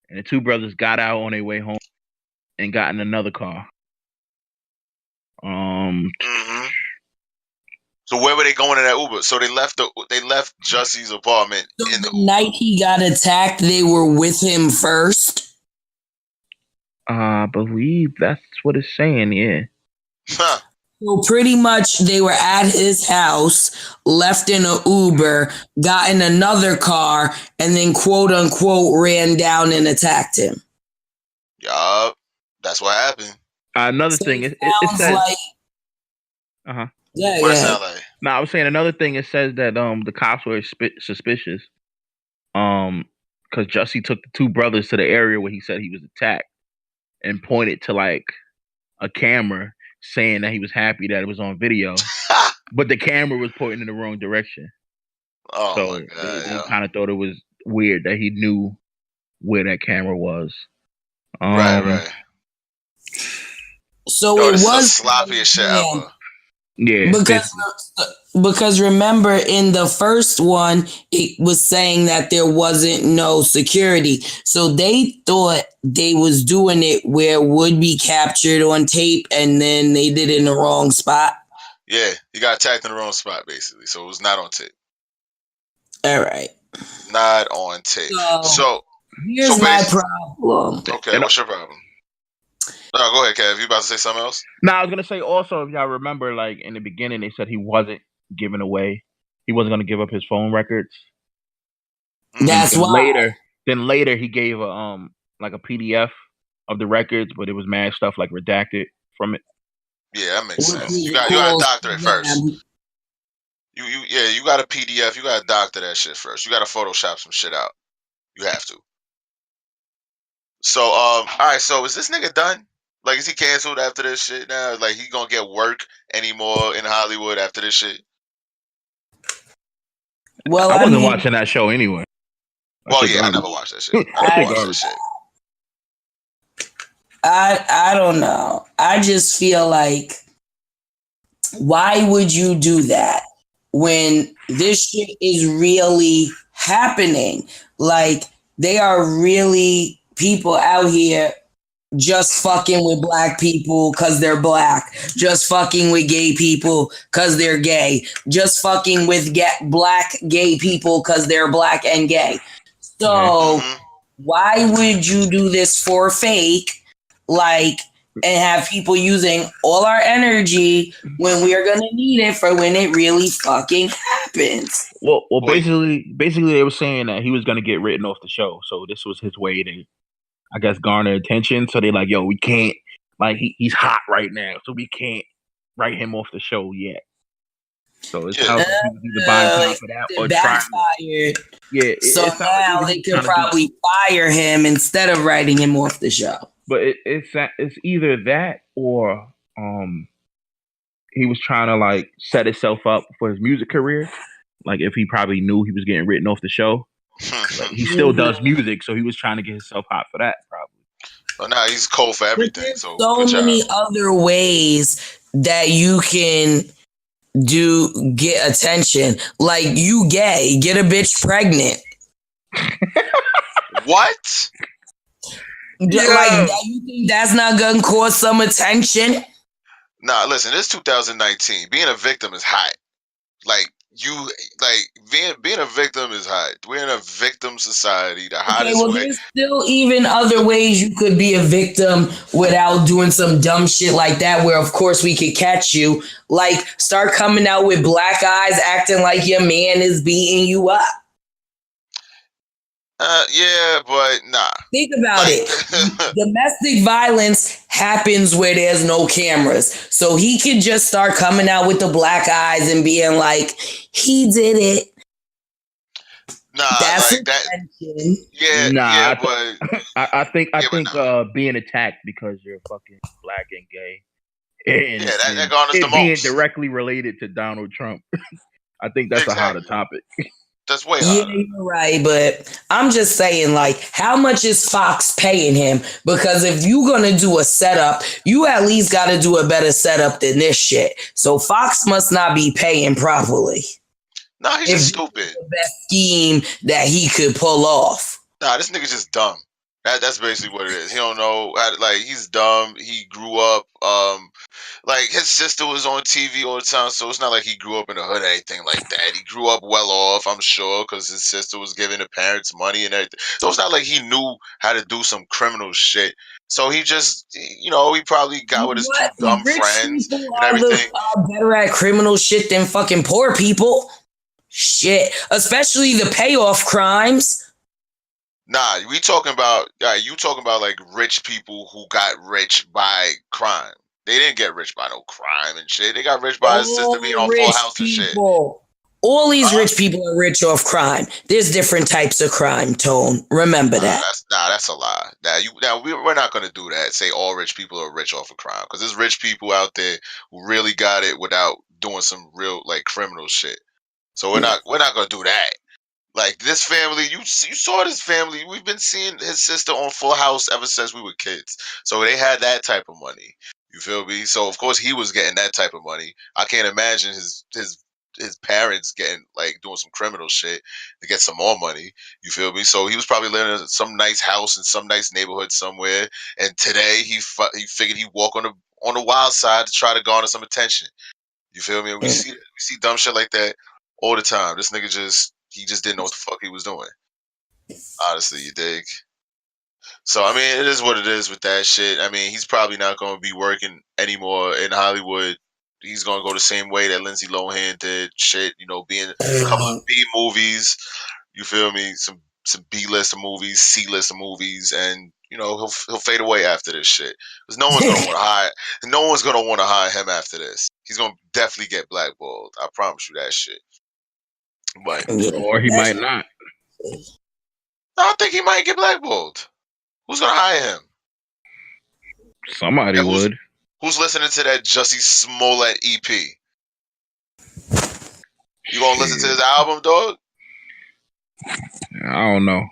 and the two brothers got out on their way home and got in another car. So where were they going in that Uber? So they left Jussie's apartment in the Uber. Night he got attacked, they were with him first. I believe that's what it's saying. Yeah. Huh. So pretty much they were at his house, left in an Uber, got in another car, and then quote unquote ran down and attacked him. Yup. That's what happened. Another So thing, it it sounds says, like uh-huh. yeah, What it yeah. sound like? No, I was saying another thing. It says that the cops were suspicious, because Jussie took the two brothers to the area where he said he was attacked and pointed to like a camera, saying that he was happy that it was on video, but the camera was pointing in the wrong direction. Oh my So god, they yo. kind of thought it was weird that he knew where that camera was. Right. So Yo, it this is the was sloppiest shit planned. ever. Yeah, Because remember in the first one it was saying that there wasn't no security, so they thought they was doing it where it would be captured on tape, and then they did it in the wrong spot. Yeah, he got attacked in the wrong spot, basically. So it was not on tape. All right, Not on tape. So here's my problem. Okay, what's your problem? No, go ahead, Kev. You about to say something else? No, I was gonna say also, if y'all remember, like in the beginning, they said he wasn't giving away. He wasn't gonna give up his phone records. That's and why. Later he gave a like a PDF of the records, but it was mad stuff like redacted from it. Yeah, that makes Which sense. is You got to doctor it first. You got a PDF. You got to doctor that shit first. You got to Photoshop some shit out. You have to. So all right. So is this nigga done? Like, is he canceled after this shit now? Like, he gonna get work anymore in Hollywood after this shit? Well, I wasn't watching that show anyway. Well, yeah, I never watched that shit. I never watched that shit. I don't know. I just feel like, why would you do that when this shit is really happening? Like, they are really people out here just fucking with black people because they're black, just fucking with gay people because they're gay, just fucking with black gay people because they're black and gay. So why would you do this for fake, like, and have people using all our energy when we are going to need it for when it really fucking happens? Well, basically they were saying that he was going to get written off the show. So this was his way to, I guess, garner attention. So they're like, yo, we can't, like, he's hot right now, so we can't write him off the show yet. So it's how he was either buying time for that or backfired. Yeah. So now they could probably fire him instead of writing him off the show. But it's either that or he was trying to like set himself up for his music career. Like if he probably knew he was getting written off the show, like, he still does music, so he was trying to get himself hot for that probably. Well, now he's cold for everything. So many other ways that you can get attention. Like, you gay, get a bitch pregnant. What? Like, you think that's not gonna cause some attention? Nah, listen, it's 2019. Being a victim is hot. Like, being a victim is hot. We're in a victim society. The hottest way. There's still even other ways you could be a victim without doing some dumb shit like that, where of course we could catch you. Like, start coming out with black eyes, acting like your man is beating you up. Yeah, but nah. Think about it. Domestic violence happens where there's no cameras. So he could just start coming out with the black eyes and being like, he did it. Nah, that's like that. Yeah, nah, yeah, but I think being attacked because you're fucking black and gay, and that garners the most. Being directly related to Donald Trump, I think that's a hotter topic. That's way harder. Yeah, you're right, but I'm just saying, like, how much is Fox paying him? Because if you're gonna do a setup, you at least got to do a better setup than this shit. So Fox must not be paying properly. Nah, he's just stupid. The best scheme that he could pull off. Nah, this nigga's just dumb. That's basically what it is. He don't know how to, like, he's dumb. He grew up like his sister was on TV all the time, so it's not like he grew up in the hood or anything like that. He grew up well off, I'm sure, because his sister was giving the parents money and everything. So it's not like he knew how to do some criminal shit. So he just, he probably got with his two dumb friends and everything. Better at criminal shit than fucking poor people. Shit, especially the payoff crimes. Nah, we talking about you talking about like rich people who got rich by crime. They didn't get rich by no crime and shit. They got rich by his sister being All on Full rich House and shit. people. All these Huh? rich people are rich off crime. There's different types of crime, Tone. Remember that. That's a lie. We're not gonna do that. Say all rich people are rich off of crime because there's rich people out there who really got it without doing some real like criminal shit. So we're not gonna do that. Like this family, you saw this family. We've been seeing his sister on Full House ever since we were kids. So they had that type of money. You feel me? So of course he was getting that type of money. I can't imagine his parents getting like doing some criminal shit to get some more money. You feel me? So he was probably living in some nice house in some nice neighborhood somewhere. And today he figured he'd walk on the wild side to try to garner some attention. You feel me? And we see dumb shit like that all the time. This nigga just didn't know what the fuck he was doing. Honestly, you dig? So I mean, it is what it is with that shit. I mean, he's probably not going to be working anymore in Hollywood. He's going to go the same way that Lindsay Lohan did. Shit, being a couple of B movies. You feel me? Some B list movies, C list movies, and he'll fade away after this shit. Because no one's gonna want to hire. No one's gonna want to hire him after this. He's gonna definitely get blackballed. I promise you that shit. But Or he might not. I think he might get blackballed. Who's gonna hire him? Somebody would. Who's listening to that Jussie Smollet EP? You gonna listen to his album, dog? I don't know.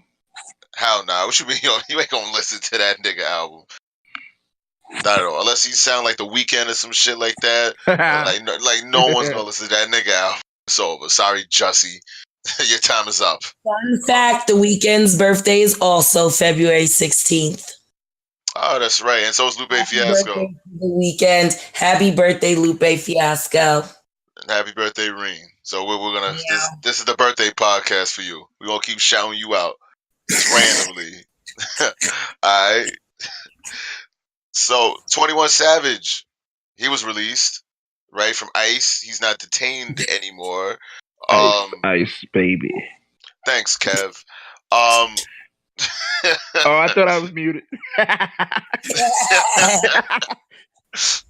Hell nah. What you mean? You ain't gonna listen to that nigga album. Not at all. Unless he sound like The Weeknd or some shit like that. like no one's gonna listen to that nigga album. It's over. Sorry, Jussie. Your time is up. Fun fact, The Weeknd's birthday is also February 16th. Oh, that's right. And so is Lupe Fiasco. The Weeknd. Happy birthday, Lupe Fiasco. And happy birthday, Rean. So we're gonna this is the birthday podcast for you. We're gonna keep shouting you out just randomly. Alright. So 21 Savage, he was released, right, from ICE. He's not detained anymore. Ice baby. Thanks, Kev. Oh, I thought I was muted.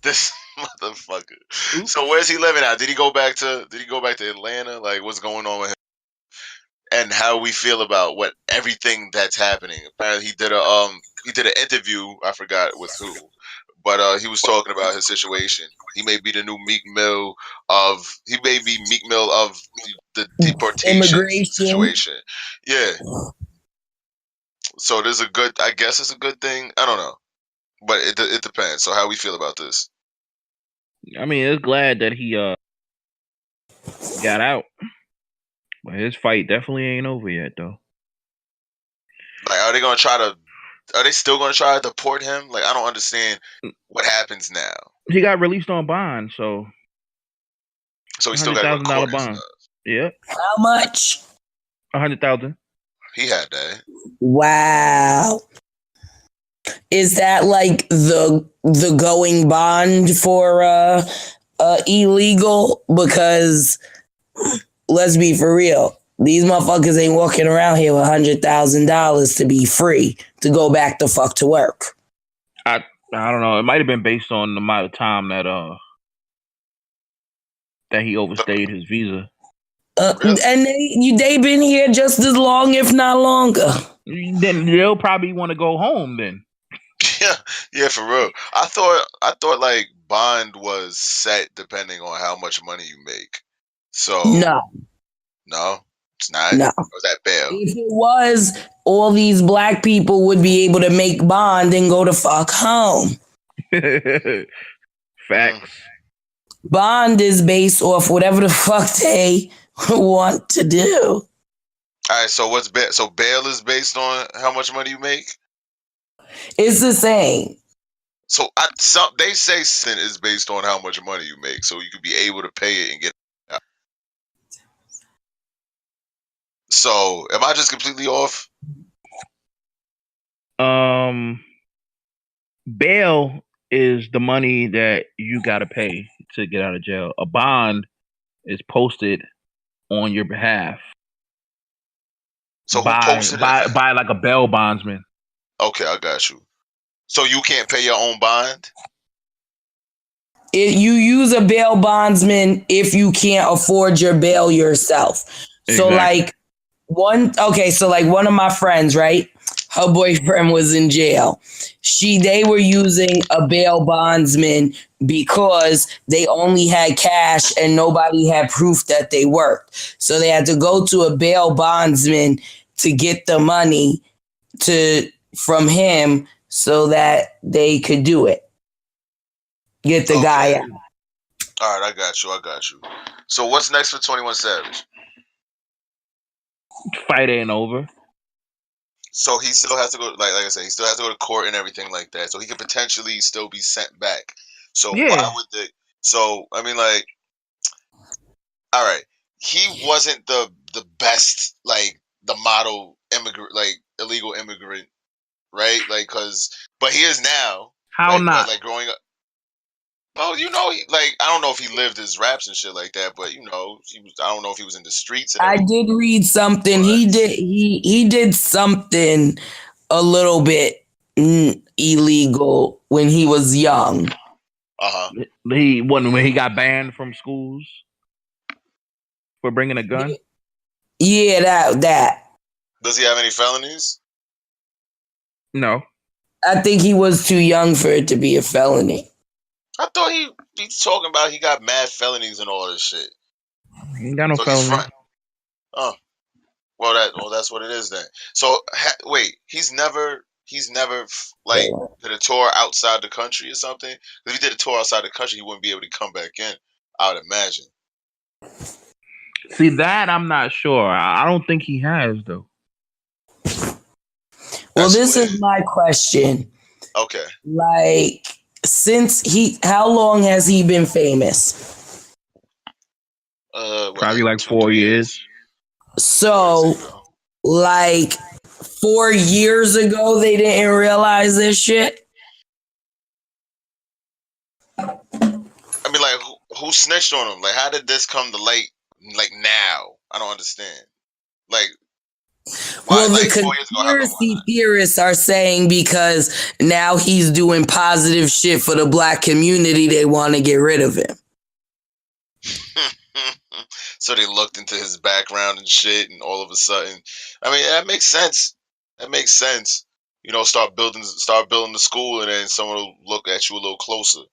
This motherfucker. Oops. So where's he living at? Did he go back to Atlanta? Like, what's going on with him? And how we feel about everything that's happening. Apparently he did an interview, I forgot with who, but he was talking about his situation. He may be the new Meek Mill of the deportation situation. Yeah. So I guess it's a good thing. I don't know. But it depends. So how we feel about this? I mean, it's glad that he got out. But his fight definitely ain't over yet, though. Like, are they still gonna try to deport him? Like, I don't understand what happens now. He got released on bond, so he still got $100,000 bond. Yeah. How much? 100,000. He had that. Wow. Is that like the going bond for illegal? Because let's be for real. These motherfuckers ain't walking around here with $100,000 to be free to go back the fuck to work. I don't know. It might have been based on the amount of time that he overstayed his visa. Really? And they been here just as long, if not longer. Then they'll probably want to go home then. Yeah, for real. I thought like bond was set depending on how much money you make. So no, it's not. No, or was that bail? If it was, all these black people would be able to make bond and go to fuck home. Facts. Bond is based off whatever the fuck they want to do. All right, so what's bail? So bail is based on how much money you make? It's the same. So they say sin is based on how much money you make, so you could be able to pay it and get it out. So am I just completely off? Bail is the money that you gotta pay to get out of jail. A bond is posted on your behalf. So who posted it? By like a bail bondsman. Okay, I got you. So you can't pay your own bond? You use a bail bondsman if you can't afford your bail yourself. So Exactly. one of my friends, right? Her boyfriend was in jail. They were using a bail bondsman because they only had cash and nobody had proof that they worked. So they had to go to a bail bondsman to get the money from him so that they could do it. Get the guy out. All right, I got you. So what's next for 21 Savage? Fight ain't over. So he still has to go, like I said, he still has to go to court and everything like that. So he could potentially still be sent back. So why would so I mean, like, all right, he wasn't the best, like the model immigrant, like illegal immigrant, right? Like, but he is now. How not? Like growing up. Well, like I don't know if he lived his raps and shit like that, but he was. I don't know if he was in the streets. And I did read something. He did something a little bit illegal when he was young. When he got banned from schools for bringing a gun. Yeah, that. Does he have any felonies? No. I think he was too young for it to be a felony. I thought he's talking about he got mad felonies and all this shit. He ain't got no felonies. Oh, well that's what it is then. So wait, he's never like did a tour outside the country or something. If he did a tour outside the country, he wouldn't be able to come back in. I would imagine. See, that I'm not sure. I don't think he has though. Well, this is my question. Okay. Like, how long has he been famous? Probably like 4 years. So, like 4 years ago, they didn't realize this shit. I mean, like, who snitched on him? Like, how did this come to light? Like now, I don't understand. Like, why? Well, the conspiracy theorists are saying because now he's doing positive shit for the black community, they want to get rid of him. So they looked into his background and shit, and all of a sudden, I mean, that makes sense. That makes sense. Start building the school, and then someone will look at you a little closer.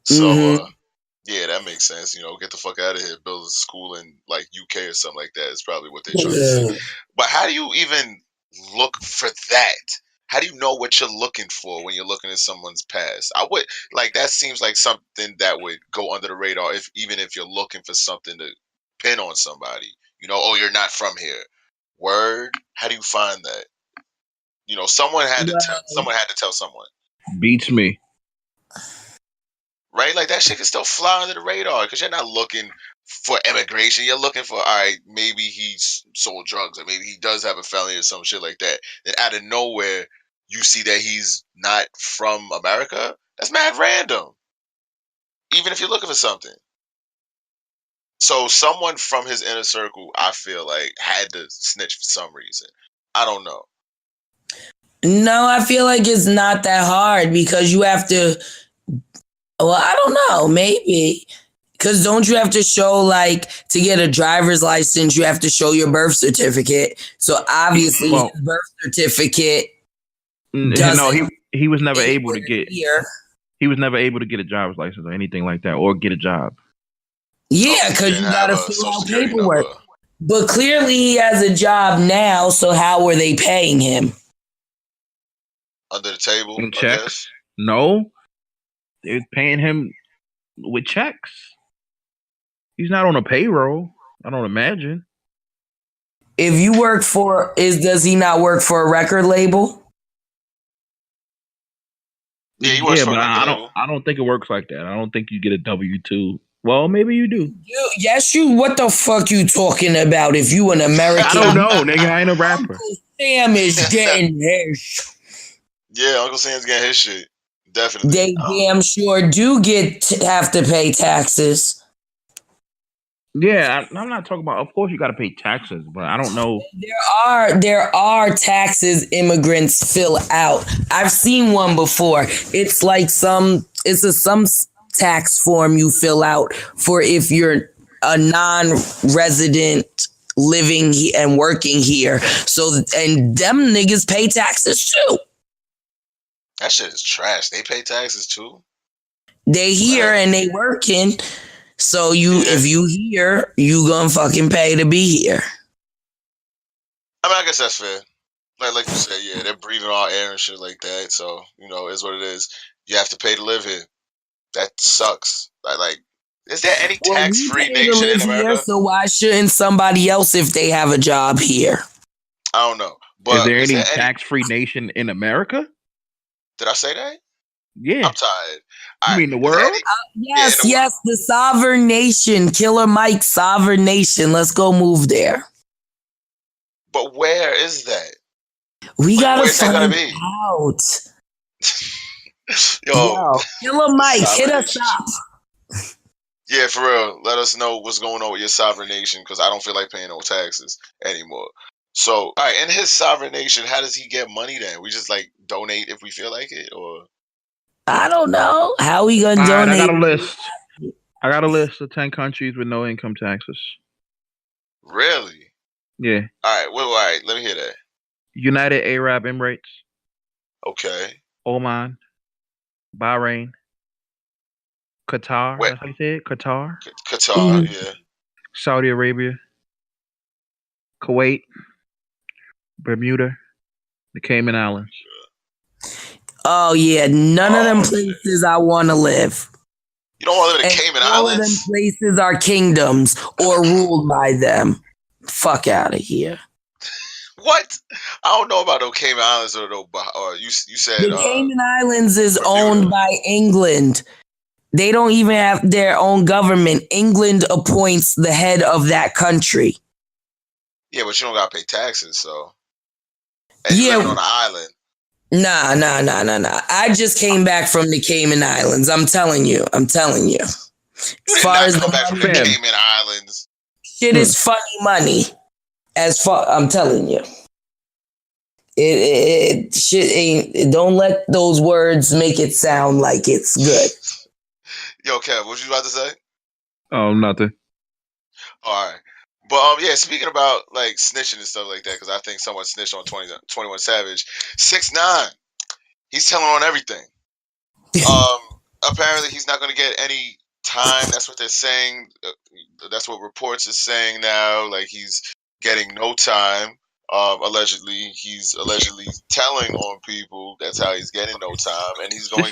So, yeah, that makes sense. Get the fuck out of here. Build a school in like UK or something like that. Is probably what they're trying to say. But how do you even look for that? How do you know what you're looking for when you're looking at someone's past? I would that seems like something that would go under the radar even if you're looking for something to pin on somebody. Oh, you're not from here. Word. How do you find that? Someone had to tell someone. Beats me. Right? Like that shit can still fly under the radar because you're not looking for immigration. You're looking for, all right, maybe he's sold drugs or maybe he does have a felony or some shit like that. Then out of nowhere, you see that he's not from America. That's mad random. Even if you're looking for something. So someone from his inner circle, I feel like, had to snitch for some reason. I don't know. No, I feel like it's not that hard because you have to. Well, I don't know. Maybe. Because don't you have to show, to get a driver's license, you have to show your birth certificate. So obviously his birth certificate he was never able to get here. He was never able to get a driver's license or anything like that or get a job. Yeah, because you got to fill out paperwork. But clearly he has a job now, so how were they paying him? Under the table, I guess? No. They're paying him with checks. He's not on a payroll. I don't imagine. If you work does he not work for a record label? Yeah, he works for a record label. I don't think it works like that. I don't think you get a W-2. Well, maybe you do. What the fuck you talking about? If you an American, I don't know, nigga. I ain't a rapper. Uncle Sam is getting his. Yeah, Uncle Sam's getting his shit. Definitely. They damn sure do have to pay taxes. Yeah, I'm not talking about. Of course, you got to pay taxes, but I don't know. There are taxes immigrants fill out. I've seen one before. It's like some tax form you fill out for if you're a non-resident living and working here. So and them niggas pay taxes too. That shit is trash. They pay taxes too. They here and they working. So if you here, you gonna fucking pay to be here. I mean, I guess that's fair. Like you said, yeah, they're breathing all air and shit like that. So, is what it is. You have to pay to live here. That sucks. Like, is there any tax-free nation in America? Here, so why shouldn't somebody else if they have a job here? I don't know. But is there any tax-free nation in America? Did I say that? Yeah. I'm tired. You mean the world? Yes, the sovereign nation. Killer Mike, sovereign nation. Let's go move there. But where is that? We gotta find out. Yo, Killer Mike, hit us up. Yeah, for real. Let us know what's going on with your sovereign nation, because I don't feel like paying no taxes anymore. So, all right, in his sovereign nation, how does he get money then? We just like donate if we feel like it, or I don't know. How we gonna donate? I got a list of 10 countries with no income taxes. Really? Yeah. All right. Let me hear that. United Arab Emirates. Okay. Oman. Bahrain. Qatar. That's how you say it? Qatar. Qatar, yeah. Saudi Arabia. Kuwait. Bermuda. The Cayman Islands. Oh yeah, none of them places I want to live. You don't want to live in the Cayman Islands? All of them places are kingdoms or ruled by them. Fuck out of here. What? I don't know about those Cayman Islands or you said the Cayman Islands is owned by England. They don't even have their own government. England appoints the head of that country. Yeah, but you don't gotta pay taxes, so. And you living on an island. Nah. I just came back from the Cayman Islands. I'm telling you. As far as come back from the Cayman Islands. Shit is funny money. I'm telling you. It shit ain't. Don't let those words make it sound like it's good. Yo, Kev, what you about to say? Oh, nothing. All right. But yeah, speaking about like snitching and stuff like that, because I think someone snitched on 21 Savage. 6ix9ine, he's telling on everything. Apparently he's not going to get any time. That's what they're saying. That's what reports are saying now. Like he's getting no time. He's allegedly telling on people. That's how he's getting no time, and he's going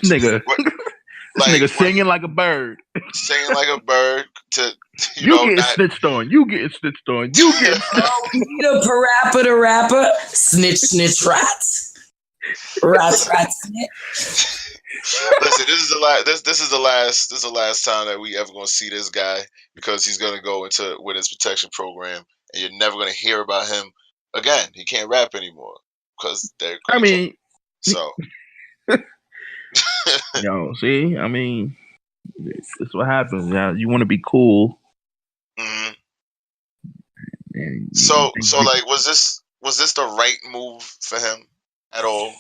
This nigga singing like a bird. Singing like a bird to snitched on. You getting snitched on. You getting Peter Parappa the rapper. Snitch rats. Rats snitch. Listen, this is the last time that we ever gonna see this guy, because he's gonna go into witness protection program, and you're never gonna hear about him again. He can't rap anymore because they're. So. Yo, see, I mean, this is what happens. Yeah, you want to be cool. Mm-hmm. So like, was this the right move for him at all?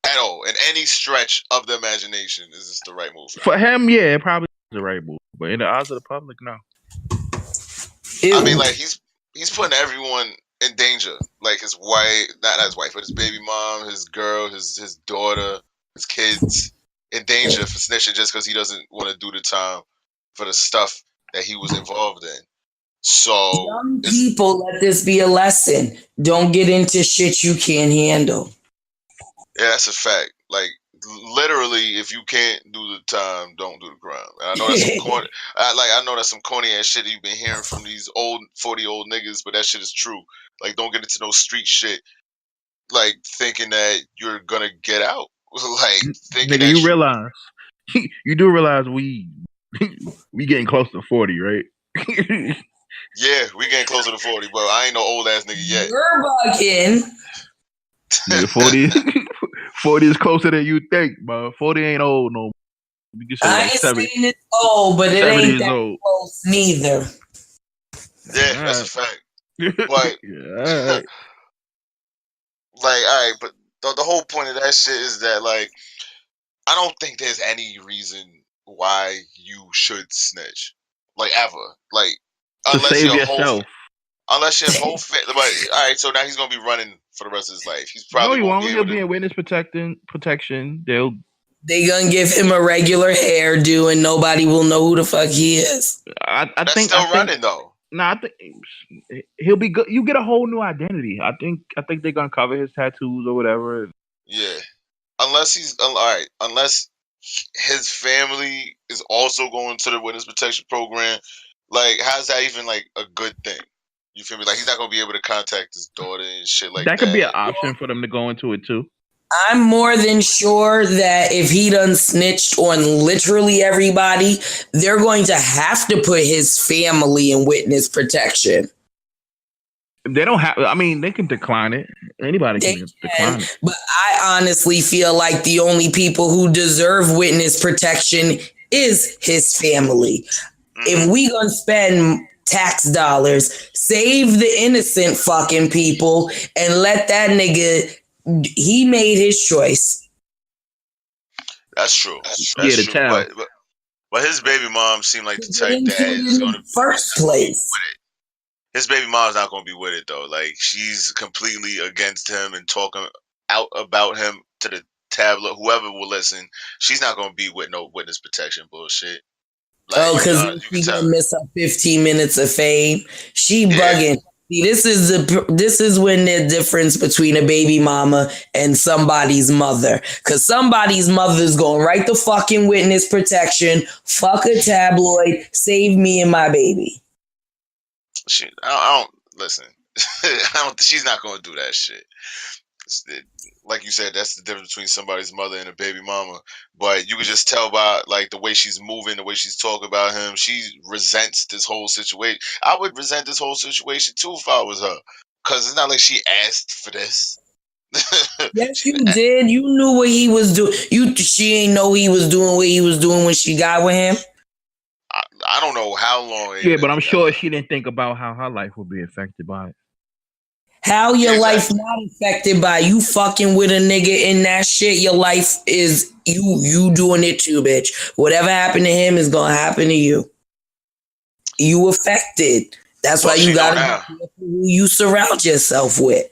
At all, in any stretch of the imagination, is this the right move for him? Yeah, it probably is the right move, but in the eyes of the public, no. I mean, like he's putting everyone in danger, like his wife, not his wife, but his baby mom, his girl, his daughter. His kids in danger for snitching just because he doesn't want to do the time for the stuff that he was involved in. So young people, let this be a lesson. Don't get into shit you can't handle. Yeah, that's a fact. Like literally, if you can't do the time, don't do the crime. And I know that's some corny. I know that's some corny ass shit that you've been hearing from these 40-old niggas, but that shit is true. Like, don't get into no street shit. Like thinking that you're gonna get out. Like, nigga, you do realize we getting close to 40, right? Yeah, we getting closer to 40, but I ain't no old ass nigga yet. You're bugging. Nigga, 40 is closer than you think, bro. 40 ain't old no more. I ain't saying it's old, but it ain't that old. Close neither. Yeah, that's a fact. But Yeah. like, all right, but the whole point of that shit is that like I don't think there's any reason why you should snitch, like ever, like To unless save your whole yourself. unless your whole but all right, so now he's gonna be running for the rest of his life. He's No, probably he won't be won't. able He'll to. be in witness protection. They'll. They gonna give him a regular hairdo and nobody will know who the fuck he is. I That's think. still running though. No, I think he'll be good. You get a whole new identity. I think they're gonna cover his tattoos or whatever. Yeah, unless he's all right. Unless his family is also going to the witness protection program. Like, how's that even like a good thing? You feel me? Like, he's not gonna be able to contact his daughter and shit like That could be an that. option for them to go into it too. I'm more than sure that if he done snitched on literally everybody, they're going to have to put his family in witness protection. They don't have. I mean, they can decline it. Anybody They can decline it. But I honestly feel like the only people who deserve witness protection is his family. If we gonna spend tax dollars, save the innocent fucking people and let that nigga, he made his choice. That's true. That's Yeah, to true. tell. But his baby mom seemed like the Get type into that it is in gonna the first place. his baby mom's not gonna be with it though. Like, she's completely against him and talking out about him to the tablet. Whoever will listen, she's not gonna be with no witness protection bullshit. Like, Because you can she tell. gonna miss up 15 minutes of fame. She bugging. See, this is when the difference between a baby mama and somebody's mother. Because somebody's mother's going right to fucking witness protection, fuck a tabloid, save me and my baby. I don't listen. She's not gonna do that shit. Like you said, that's the difference between somebody's mother and a baby mama. But you can just tell by like the way she's moving, the way she's talking about him. She resents this whole situation. I would resent this whole situation too if I was her, because it's not like she asked for this. Yes, you did. You knew what he was doing. She ain't know he was doing what he was doing when she got with him. I don't know how long. Yeah, but I'm sure she didn't think about how her life would be affected by it. How your life not affected by you fucking with a nigga in that shit? Your life is you doing it too, bitch. Whatever happened to him is gonna happen to you. You affected. That's why you gotta be careful who you surround yourself with.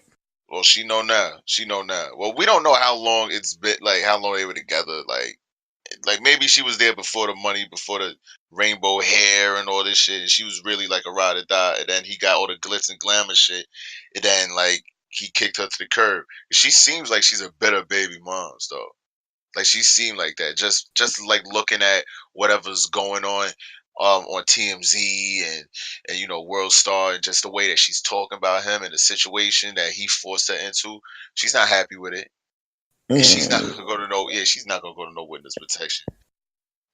Well, she know now. She know now. Well, we don't know how long it's been. Like, how long they were together. Like maybe she was there before the money, before the rainbow hair and all this shit, and she was really like a ride or die. And then he got all the glitz and glamour shit, and then like he kicked her to the curb. She seems like she's a better baby mom, though. Like, she seemed like that. Just like looking at whatever's going on TMZ and you know, World Star, and just the way that she's talking about him and the situation that he forced her into. She's not happy with it. And she's not gonna go to no. Yeah, she's not gonna go to no witness protection.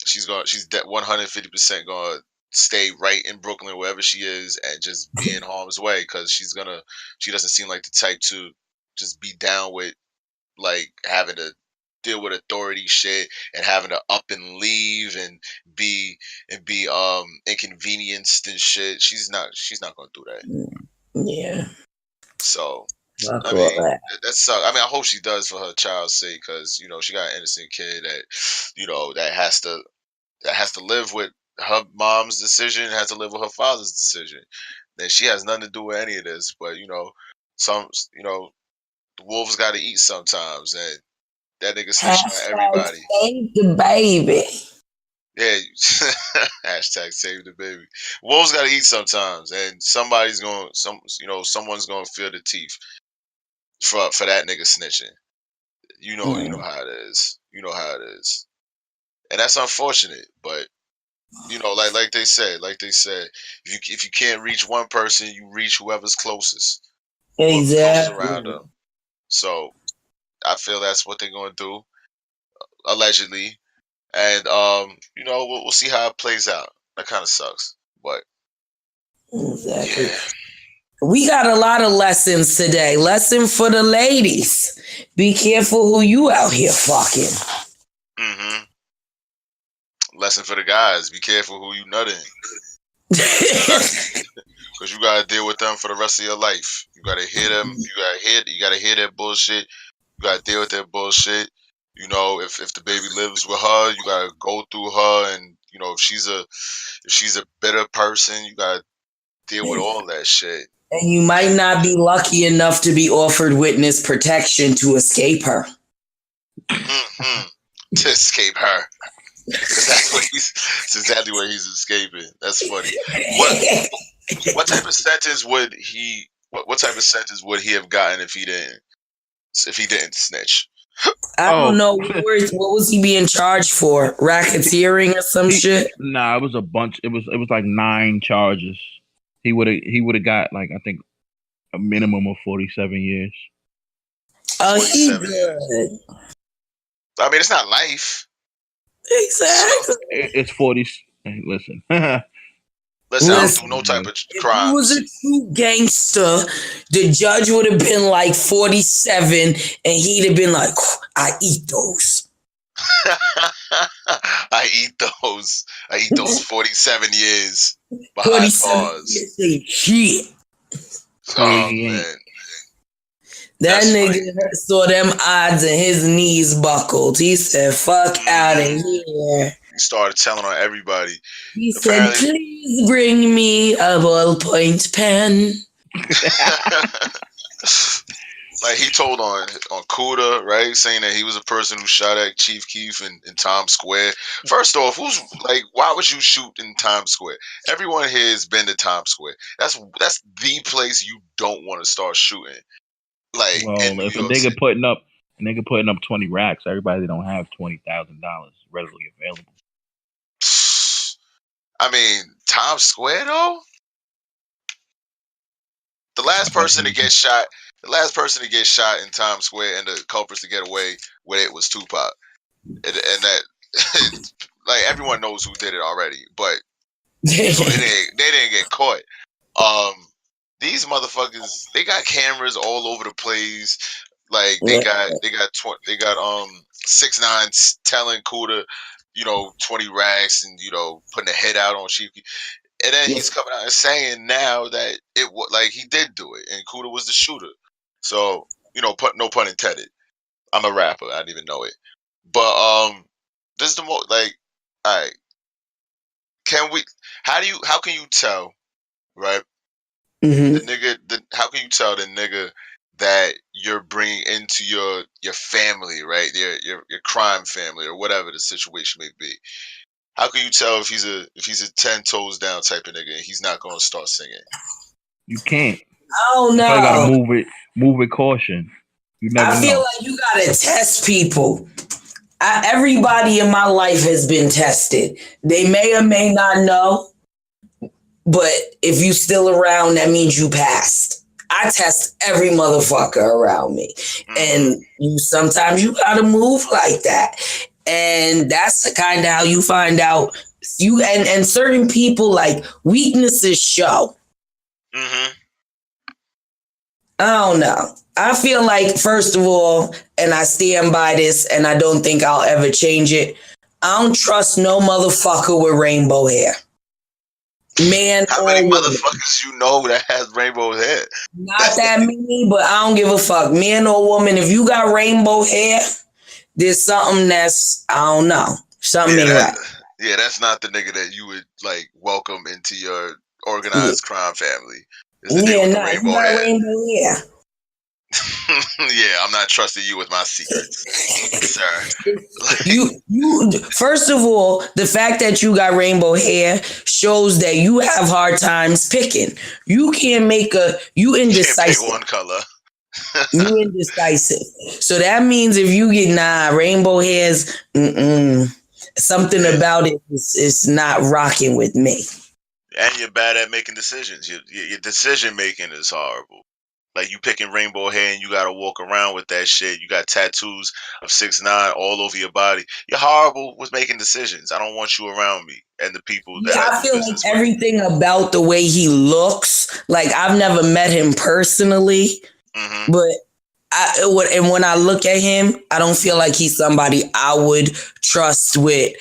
She's 150% gonna stay right in Brooklyn wherever she is and just be in harm's way, because she doesn't seem like the type to just be down with like having to deal with authority shit and having to up and leave and be inconvenienced and shit. She's not gonna do that. Yeah. So Fuck I all mean, that. that sucks. I mean, I hope she does for her child's sake, because you know she got an innocent kid that you know that has to live with her mom's decision, has to live with her father's decision. And she has nothing to do with any of this. But you know, the wolves got to eat sometimes, and that nigga snitching on everybody. Save the baby. Yeah, hashtag save the baby. Wolves got to eat sometimes, and someone's gonna feel the teeth for that nigga snitching. You know how it is. You know how it is, and that's unfortunate. But you know, like they said, if you can't reach one person, you reach whoever's closest, whoever's closest around them. So I feel that's what they're gonna do, allegedly, and you know, we'll see how it plays out. That kind of sucks, but Exactly. yeah. We got a lot of lessons today. Lesson for the ladies. Be careful who you out here fucking. Mm-hmm. Lesson for the guys: be careful who you nutting, because you deal with them for the rest of your life. You gotta hear them. You gotta hear their bullshit. You gotta deal with their bullshit. You know, if the baby lives with her, you gotta go through her, and you know, if she's a bitter person, you gotta deal with all that shit. And you might not be lucky enough to be offered witness protection to escape her. Mm-hmm. To escape her. Because that's exactly where he's escaping. That's funny. What type of sentence would he? What type of sentence would he have gotten if he didn't snitch? I don't know. What was he being charged for? Racketeering or some shit? Nah, it was a bunch. It was like 9 charges. He would have got like, I think, a minimum of 47 years. Oh, he good. I mean, it's not life. Exactly. So, it's 40. Listen. Listen, I don't do no type of crimes. If he was a true gangster, the judge would have been like 47, and he'd have been like, I eat those. I eat those 47 years behind bars. Shit. Oh, man. That nigga saw them odds and his knees buckled. He said, fuck out of here. He started telling on everybody. He said, please bring me a ballpoint pen. Like he told on Kuda, right? Saying that he was a person who shot at Chief Keef in Times Square. First off, why would you shoot in Times Square? Everyone here has been to Times Square. That's the place you don't want to start shooting. Like, well, if a nigga putting up 20 racks, everybody don't have $20,000 readily available. I mean, Times Square though. The last person to get shot in Times Square and the culprits to get away with it was Tupac, and that like everyone knows who did it already, but you know, they didn't get caught. These motherfuckers, they got cameras all over the place. Like they got 6ix9ine telling Kuda, you know, 20 racks, and you know, putting a head out on Chief. And then he's coming out and saying now that like he did do it, and Kuda was the shooter. So you know, no pun intended. I'm a rapper. I didn't even know it. But this is the most like, all right. How can you tell, right? Mm-hmm. How can you tell the nigga that you're bringing into your family, right? Your crime family or whatever the situation may be. How can you tell if he's a 10 toes down type of nigga and he's not going to start singing? You can't. Oh no! You gotta move with caution. You never know. I feel like you gotta test people. Everybody in my life has been tested. They may or may not know, but if you still around, that means you passed. I test every motherfucker around me, and sometimes you gotta move like that. And that's the kind of how you find out and certain people, like, weaknesses show. Mm-hmm. I don't know. I feel like, first of all, and I stand by this, and I don't think I'll ever change it, I don't trust no motherfucker with rainbow hair. Man, how many motherfuckers you know that has rainbow hair? Not that many, but I don't give a fuck. Man or woman, if you got rainbow hair, there's something that's, I don't know, something ain't right. Yeah, that's not the nigga that you would like welcome into your organized crime family. Yeah, no, you got rainbow hair. Yeah, I'm not trusting you with my secrets, sir. You first of all, the fact that you got rainbow hair shows that you have hard times picking. You can't you indecisive. You can't pick one color. You indecisive. So that means if you get rainbow hairs, something about it is not rocking with me. And you're bad at making decisions. Your decision making is horrible. Like, you picking rainbow hair and you gotta walk around with that shit. You got tattoos of 6ix9ine all over your body. You're horrible with making decisions. I don't want you around me and the people that I feel like everything about the way he looks. Like, I've never met him personally, but when I look at him, I don't feel like he's somebody I would trust with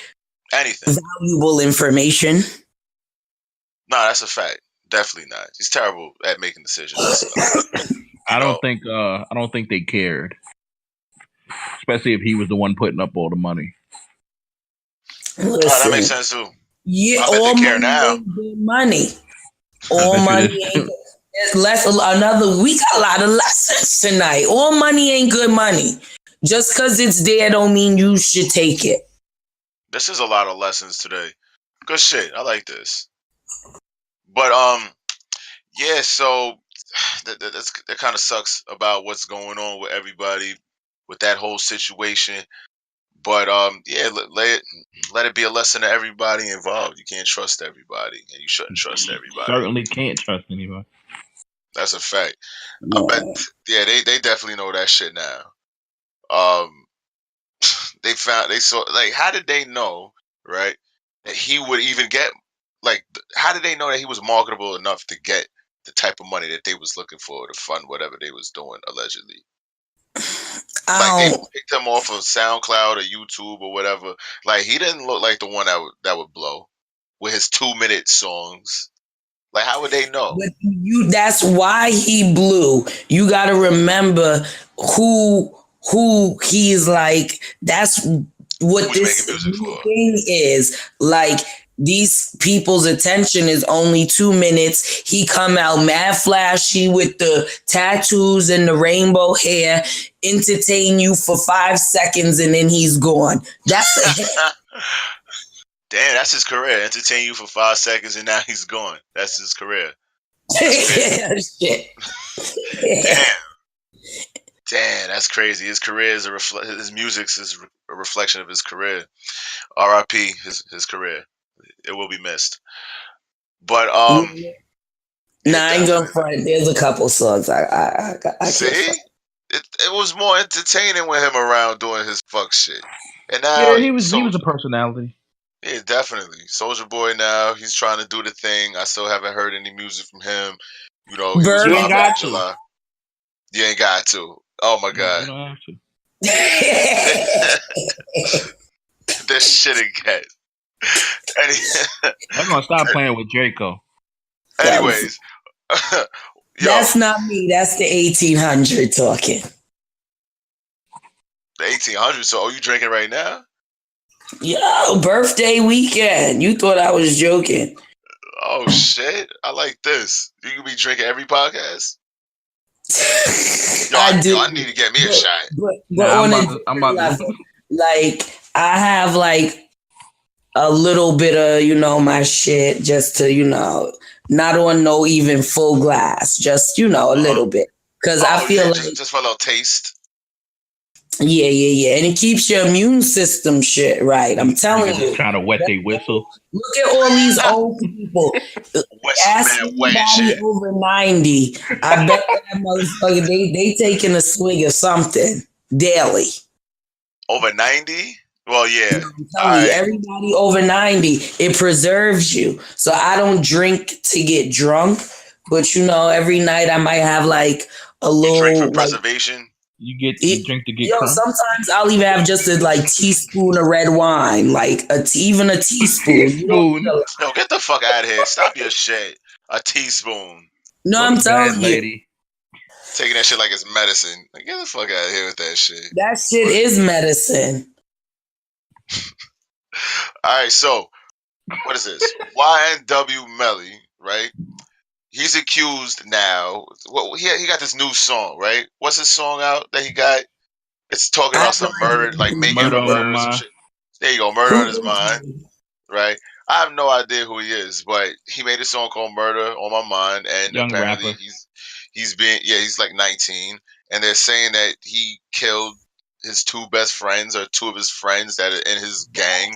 anything, valuable information. No, that's a fact. Definitely not. He's terrible at making decisions. I don't think they cared, especially if he was the one putting up all the money. That makes Listen, sense too. yeah, I bet all they care money now. ain't good money. I All bet you money this ain't too. good. We got a lot of lessons tonight. All money ain't good money. Just because it's there don't mean you should take it. This is a lot of lessons today. Good shit. I like this. But yeah. So that kind of sucks about what's going on with everybody with that whole situation. But yeah, let it be a lesson to everybody involved. You can't trust everybody, and you shouldn't trust everybody. Certainly can't trust anyone. That's a fact. I bet. Yeah. Yeah, they definitely know that shit now. Um, they saw, like, how did they know, right, that he would even get, like, how did they know that he was marketable enough to get the type of money that they was looking for to fund whatever they was doing allegedly? Like, they I don't. picked him off of SoundCloud or YouTube or whatever. Like, he didn't look like the one that would blow with his 2-minute songs. Like, how would they know But that's why he blew. You got to remember who he's like. That's what who's making this music for? new thing is. Like, these people's attention is only 2 minutes. He come out mad flashy with the tattoos and the rainbow hair, entertain you for 5 seconds, and then he's gone. That's a hit. Damn, that's his career. Entertain you for 5 seconds and now he's gone. That's his career. That's crazy. Shit. Damn, that's crazy. His career is his music is a reflection of his career. R.I.P. his career. It will be missed. But yeah, Nah, I ain't gonna definitely. front. There's a couple songs I can't See, front. it was more entertaining with him around doing his fuck shit. And Yeah, now he was a Soldier. personality. Yeah, definitely. Soldier Boy now, he's trying to do the thing. I still haven't heard any music from him. You know, he was You ain't popping in got to. July. You ain't got to. Oh my You god. don't have to. This shit again. I'm gonna stop playing with Draco. Anyways, yo, That's not me. That's the 1800 talking. the 1800s. So, you drinking right now? Yo, birthday weekend. You thought I was joking. Oh shit! I like this. You can be drinking every podcast. Yo, I do. I need to get me a shot. But Nah, on a I'm different about level. Like, I have like a little bit of, my shit just to, not on no even full glass, just, a little bit. Cause I Oh feel yeah, like, just for a little taste. yeah. And it keeps your immune system shit right. I'm telling Niggas is you. trying to wet their whistle. Look at all these old people. Whistle Ask man, wet and anybody shit. over 90. I bet that motherfucker, they taking a swig of something daily. Over 90? Well, yeah. I'm All telling you, right. everybody over 90, it preserves you. So I don't drink to get drunk, but every night I might have like a You drink for little like preservation. You drink to get yo, crunk. sometimes I'll even have just a like teaspoon of red wine, like even a teaspoon. You don't need Teaspoon. No, get the fuck out of here. Stop your shit. A teaspoon. No, I'm Look bad, telling you, lady. Taking that shit like it's medicine. Like, get the fuck out of here with that shit. that shit is medicine. All right, so what is this? YNW Melly, right? He's accused now. Well, he got this new song, right? What's his song out that he got? It's talking I about have no some murder, idea. like making Murder a on my murder or some mind. shit. There you go, murder on his Who is mind, he? right? I have no idea who he is, but he made a song called "Murder on My Mind," and Young apparently rapper. he's like 19, and they're saying that he killed his two best friends or two of his friends that are in his gang.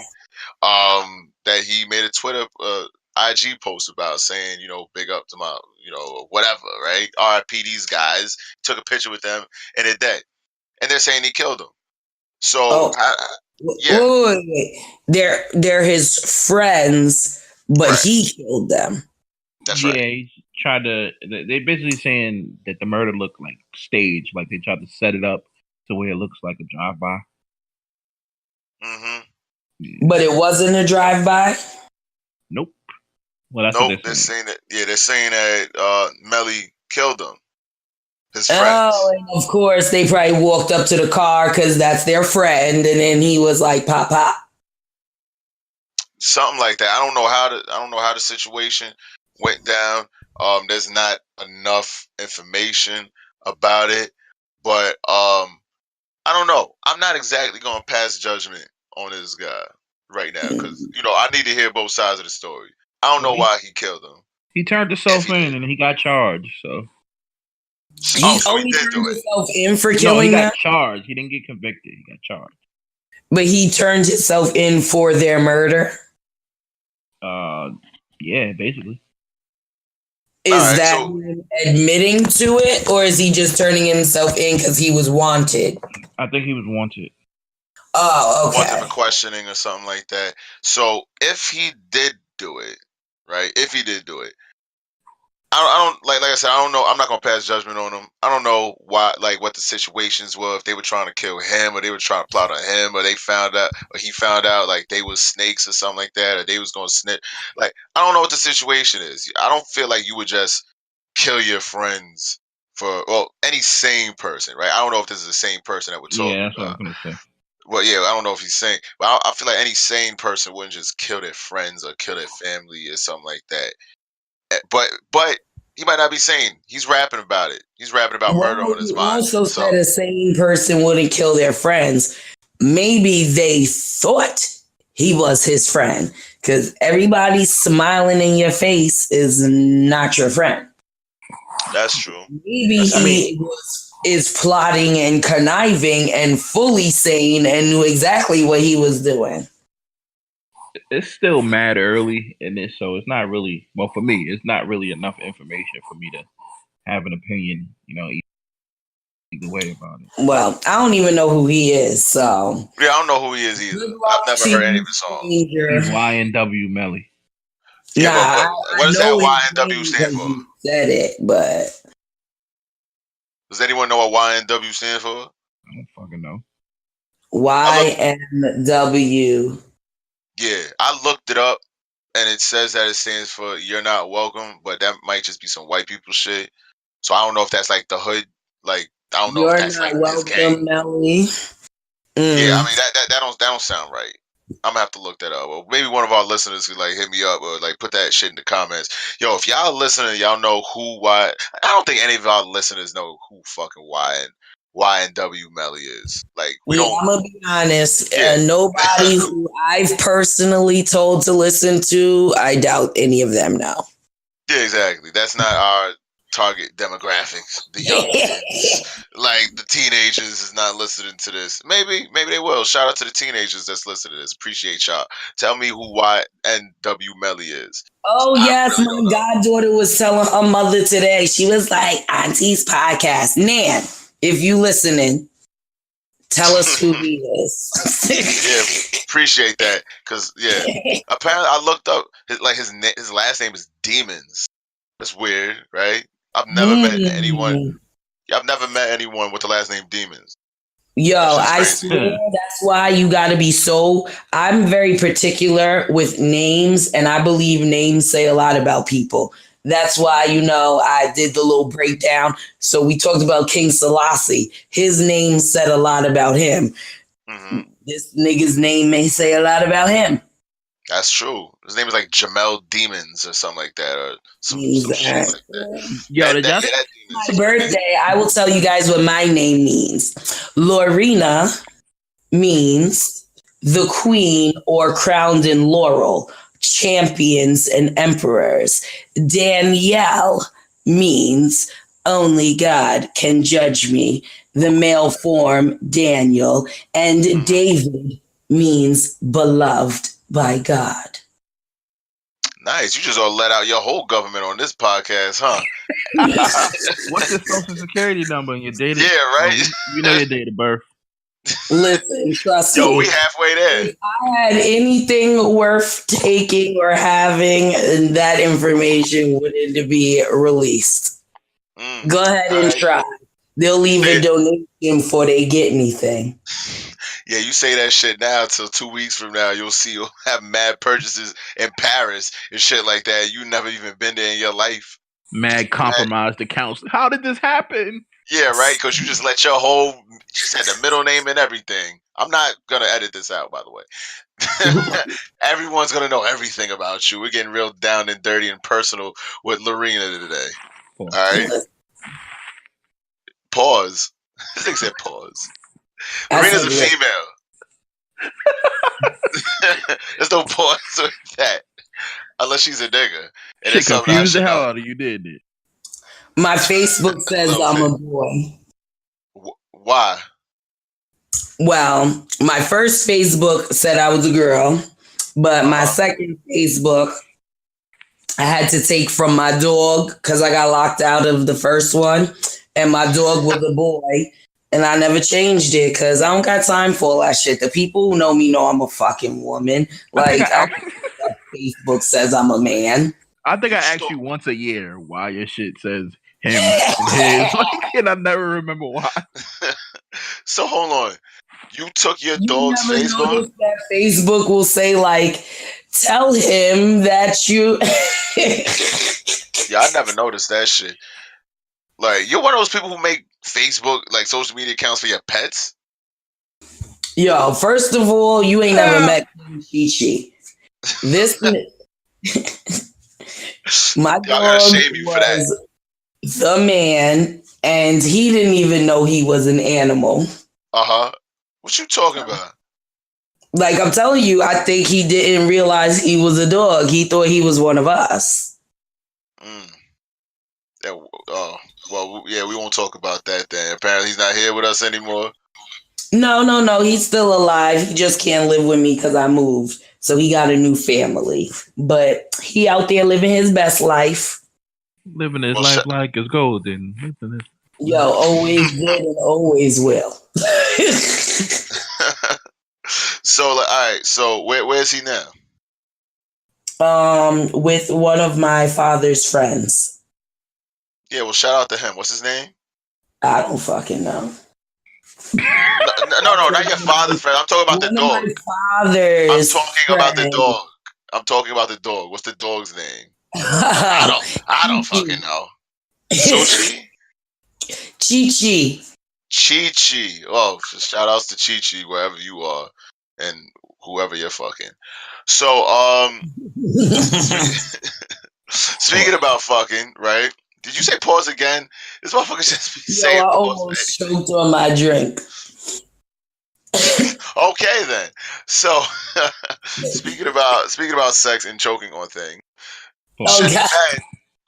That he made a Twitter IG post about saying, big up to my, whatever, right? RIP these guys. Took a picture with them and they're dead. And they're saying he killed them. So, Oh, yeah, wait. They're his friends, but right. he killed them. That's Yeah, right. he tried to. They basically saying that the murder looked like staged, like they tried to set it up to where it looks like a drive-by. Mm-hmm. Yeah. But it wasn't a drive-by? Nope. Well, that's Nope, what they're saying. they're saying that Melly killed him. His Oh, friends. and of course they probably walked up to the car because that's their friend, and then he was like, "Pop, pop." Something like that. I don't know how the situation went down. There's not enough information about it, but I don't know. I'm not exactly going to pass judgment on this guy right now because I need to hear both sides of the story. I don't know why he killed him. He turned If himself he in did. and he got charged. So He So he only did turned do it. himself in for no, he killing them, got charged. He didn't get convicted. He got charged. but he turned himself in for their murder. Yeah, basically. Is All right, that so him admitting to it, or is he just turning himself in because he was wanted? I think he was wanted. Oh, wanted okay. for questioning or something like that. So if he did do it, right? If he did do it, I don't like I said, I don't know. I'm not gonna pass judgment on him. I don't know why, like what the situations were. If they were trying to kill him, or they were trying to plot on him, or they found out, or he found out like they was snakes or something like that, or they was gonna snitch. Like I don't know what the situation is. I don't feel like you would just kill your friends for any sane person, right? I don't know if this is the same person that we're Yeah, talking that's what I about. was gonna say. Well, yeah, I don't know if he's sane, but I feel like any sane person wouldn't just kill their friends or kill their family or something like that. But he might not be sane. He's rapping about it. He's rapping about murder Well, on his you mind. also So said a sane person wouldn't kill their friends. Maybe they thought he was his friend because everybody smiling in your face is not your friend. that's true. Maybe That's I mean, he is plotting and conniving and fully sane and knew exactly what he was doing. it's still mad early in this, so it's not really. Well, for me, it's not really enough information for me to have an opinion. Either way about it. Well, I don't even know who he is, so Yeah, I don't know who he is either. good I've luck never to heard any you, of his songs. stranger. He's YNW Melly. Yeah, Nah, but I what does that know his YNW name stand because for? you said it, but Does anyone know what YNW stand for? I don't fucking know. I look. YNW. Yeah, I looked it up, and it says that it stands for "You're Not Welcome," but that might just be some white people shit. So I don't know if that's like the hood. Like I don't know if You're that's like not his gang. welcome, Melly. Yeah, I Mm. mean that don't sound right. I'm gonna have to look that up. Or maybe one of our listeners could like hit me up or like put that shit in the comments. Yo, if y'all listening, y'all know who why. I don't think any of our listeners know who fucking Y and W Melly is. Like we Yeah, don't. I'm gonna be honest. Yeah, Nobody who I've personally told to listen to, I doubt any of them know. yeah, exactly. That's not our target demographics. The young kids, like the teenagers, is not listening to this. Maybe they will. Shout out to the teenagers that's listening to this. Appreciate y'all. Tell me who Y and W Melly is. Oh I yes, really don't my know. goddaughter was telling her mother today. She was like, "Auntie's podcast." Nan, if you listening, tell us who he Yeah, is. appreciate that. Cause yeah, apparently I looked up his last name is Demons. That's weird, right? I've never met anyone. Mm. I've never met anyone with the last name Demons. Yo, That shit's I crazy. swear that's why you got to be so. I'm very particular with names, and I believe names say a lot about people. That's why, I did the little breakdown. So we talked about King Selassie. His name said a lot about him. Hmm. This nigga's name may say a lot about him. That's true. His name is like Jamel Demons or something like that, or some shit like that. Yo, did y'all? That My Demons. birthday, I will tell you guys what my name means. Lorena means the queen or crowned in laurel, champions and emperors. Danielle means only God can judge me, the male form Daniel. And Mhm. David means beloved by God. Nice. You just all let out your whole government on this podcast, huh? What's your social security number and your date? Yeah, right. You know your date of birth. Listen, trust Yo, me. we halfway there. If I had anything worth taking or having, that information wouldn't be released. Go ahead and Alright. try. They'll leave a donation before they get anything. Yeah, you say that shit now till 2 weeks from now, you'll have mad purchases in Paris and shit like that. You never even been there in your life. Mad compromised accounts. How did this happen? Yeah, right. Because you just let your whole. She said the middle name and everything. I'm not gonna edit this out, by the way. Everyone's gonna know everything about you. We're getting real down and dirty and personal with Lorena today. All right. Pause. This thing said pause. Lorena's a female. There's no pause with that. Unless she's a nigga. And Shit confused the hell out of you, didn't it? My Facebook says I'm a boy. Why? Well, my first Facebook said I was a girl, but my second Facebook I had to take from my dog because I got locked out of the first one, and my dog was a boy, and I never changed it because I don't got time for all that shit. The people who know me know I'm a fucking woman. Like, Facebook says I'm a man. I think I ask you once a year why your shit says him and his, and I never remember why. So hold on. You took your dog's Facebook? That Facebook will say, like, tell him that you... Yeah, I never noticed that shit. Like, you're one of those people who make Facebook, like, social media accounts for your pets? Yo, first of all, you ain't never met Chi. This... My dog was the man, and he didn't even know he was an animal. Uh-huh. What you talking about? Like, I'm telling you, I think he didn't realize he was a dog. He thought he was one of us. Yeah, well, yeah, we won't talk about that then. Apparently he's not here with us anymore. No. He's still alive. He just can't live with me because I moved. So he got a new family. But he out there living his best life. Living his life like it's golden. Yo, always did and always will. So, all right. So, where's he now? With one of my father's friends. Yeah, well, shout out to him. What's his name? I don't fucking know. No, not your father's friend. I'm talking about the dog. I'm talking about the dog. I'm talking about the dog. What's the dog's name? I don't fucking know. Sushi? Chi. Oh, shout outs to Chi wherever you are and whoever you're fucking. So, speaking about fucking, right? Did you say pause again? This motherfucker just be saying I pause. Almost choked on my drink. Okay then. So speaking about sex and choking on things.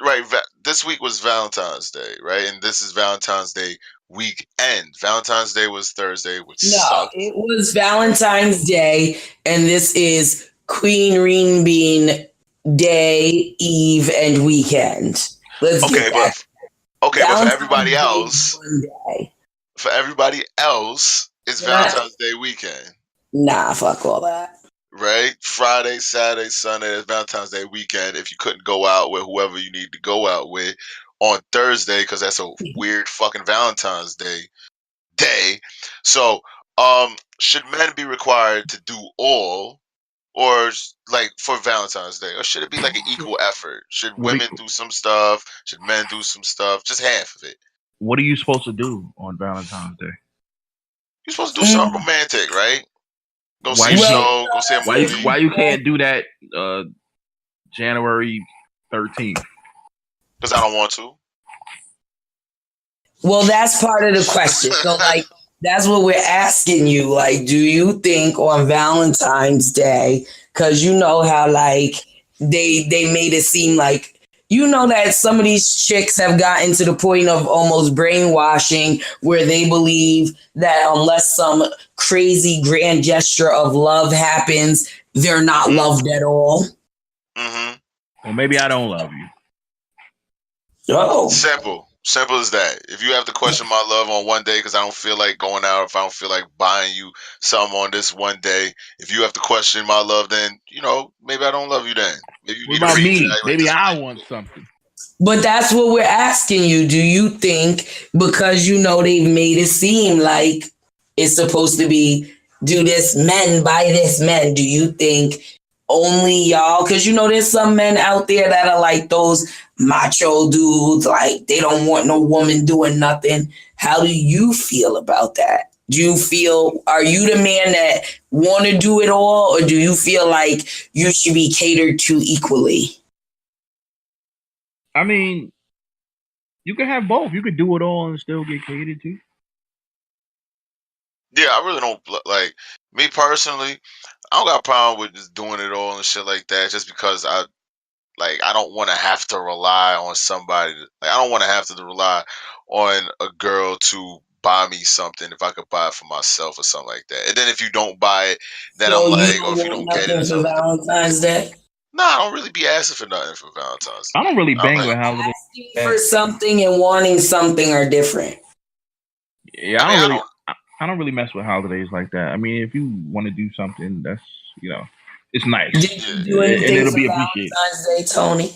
Right. This week was Valentine's Day, right? And this is Valentine's Day weekend. Valentine's Day was Thursday, which sucked. It was Valentine's Day, and this is Queen Rean Bean Day, Eve, and weekend. Let's get that. But for everybody else, it's Valentine's Day weekend. Nah, fuck all that. Right? Friday, Saturday, Sunday, it's Valentine's Day weekend. If you couldn't go out with whoever you need to go out with on Thursday, because that's a weird fucking Valentine's Day. So, should men be required to do all, or like for Valentine's Day, or should it be like an equal effort? Should women do some stuff? Should men do some stuff? Just half of it. What are you supposed to do on Valentine's Day? You're supposed to do something romantic, right? Go see a show, go see a movie. Why you can't do that January 13th? Because I don't want to. Well, that's part of the question. So, like, that's what we're asking you. Like, do you think on Valentine's Day, because you know how, like, they made it seem like, you know that some of these chicks have gotten to the point of almost brainwashing where they believe that unless some crazy grand gesture of love happens, they're not loved at all. Mm-hmm. Well, maybe I don't love you. Oh. Simple as that. If you have to question my love on one day because I don't feel like going out, if I don't feel like buying you something on this one day, if you have to question my love, then, maybe I don't love you then. Maybe you what about me? Maybe I want something. But that's what we're asking you. Do you think, because they've made it seem like it's supposed to be do this men, buy this men, do you think only y'all? Because there's some men out there that are like those macho dudes, like they don't want no woman doing nothing. How do you feel about that? Are you the man that want to do it all, or do you feel like you should be catered to equally? I mean, you can have both. You could do it all and still get catered to. Yeah, I really don't like me personally. I don't got a problem with just doing it all and shit like that. Just because I don't want to have to rely on somebody. I don't want to have to rely on a girl to buy me something if I could buy it for myself or something like that. And then if you don't buy it, then So I'm you like, or don't if you want don't get it or nothing for something. Valentine's Day? No, I don't really be asking for nothing for Valentine's. I don't really I'm bang like, with holidays. Asking for something and wanting something are different. Yeah, I don't really mess with holidays like that. I mean, if you want to do something, that's it's nice. Did you do anything and it'll for be appreciated. Valentine's Day, Tony?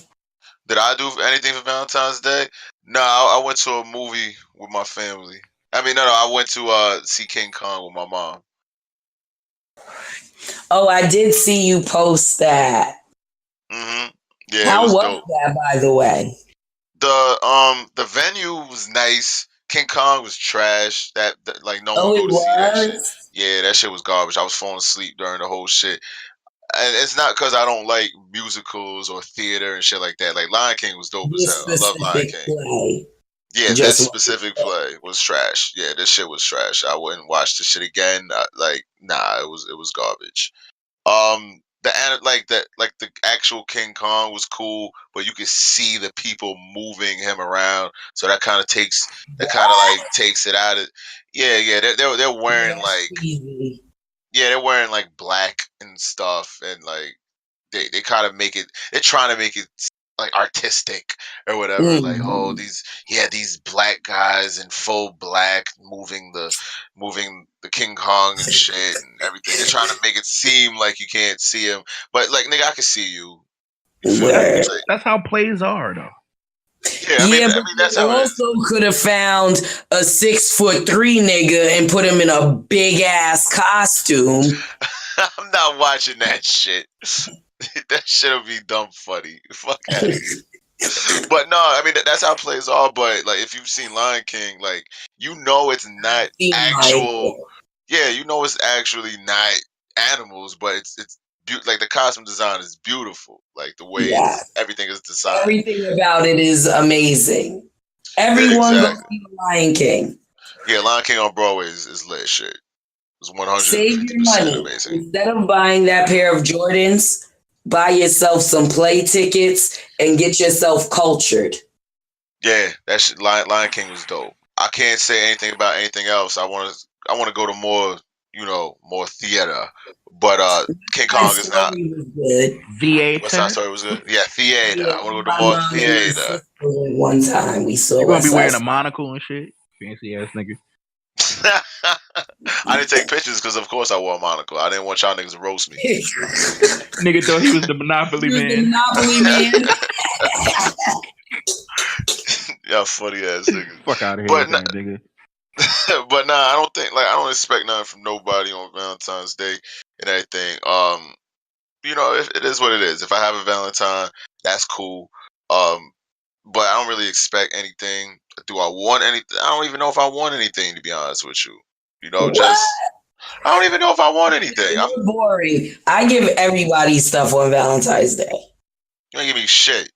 Did I do anything for Valentine's Day? No, I went to a movie with my family. I mean, no, I went to see King Kong with my mom. Oh, I did see you post that. Mm-hmm. Yeah, How it was was dope. that, by the way? The venue was nice. King Kong was trash. That like no Oh, one go it to see that shit. was? Yeah, that shit was garbage. I was falling asleep during the whole shit. And it's not because I don't like musicals or theater and shit like that. Like Lion King was dope as This hell. I love Lion specific King. play. Yeah, this Just specific play was trash. Yeah, this shit was trash. I wouldn't watch this shit again. Nah, it was garbage. The actual King Kong was cool, but you could see the people moving him around, so that kind of takes it out of. Yeah, they're wearing that's cheesy. they're wearing like black and stuff, and like they kind of make it. They're trying to make it like artistic or whatever. Like, oh, Mhm. these black guys in full black moving the King Kong and shit and everything. They're trying to make it seem like you can't see him, but like nigga, I can see you. You feel me? Word. Like, That's how plays are, though. yeah, I Yeah, mean but that's you how it is. also could have found a 6'3" nigga and put him in a big ass costume. I'm not watching that shit. That shit'll be dumb funny. Fuck out of here. But no, I mean that's how plays are. But like, if you've seen Lion King, like it's not actual. Yeah, it's actually not animals, but it's like the costume design is beautiful. Like the way Yeah. everything is designed. Everything about it is amazing. Yeah, Everyone go exactly. see the Lion King. Yeah, Lion King on Broadway is lit shit. It's Save your 150% money. amazing. Instead of buying that pair of Jordans, buy yourself some play tickets and get yourself cultured. Yeah, that shit, Lion King was dope. I can't say anything about anything else. I want to go to more, more theater. But King My Kong is not. story was good. What's that Theater. story was good? Yeah, theater. Yeah, I want to go to my more mom and my theater. sister went one time. We saw You're gonna be West wearing Side a monocle and shit. Fancy ass nigga. I didn't take pictures because, of course, I wore a monocle. I didn't want y'all niggas to roast me. Nigga thought he was the Monopoly The man. Monopoly man. Y'all funny ass niggas. Fuck out of here But with that, nigga. but nah, I don't expect nothing from nobody on Valentine's Day and everything. It is what it is. If I have a Valentine, that's cool. But I don't really expect anything. Do I want anything? I don't even know if I want anything, to be honest with you. What? I don't even know if I want anything. You're boring. I give everybody stuff on Valentine's Day. You ain't give me shit.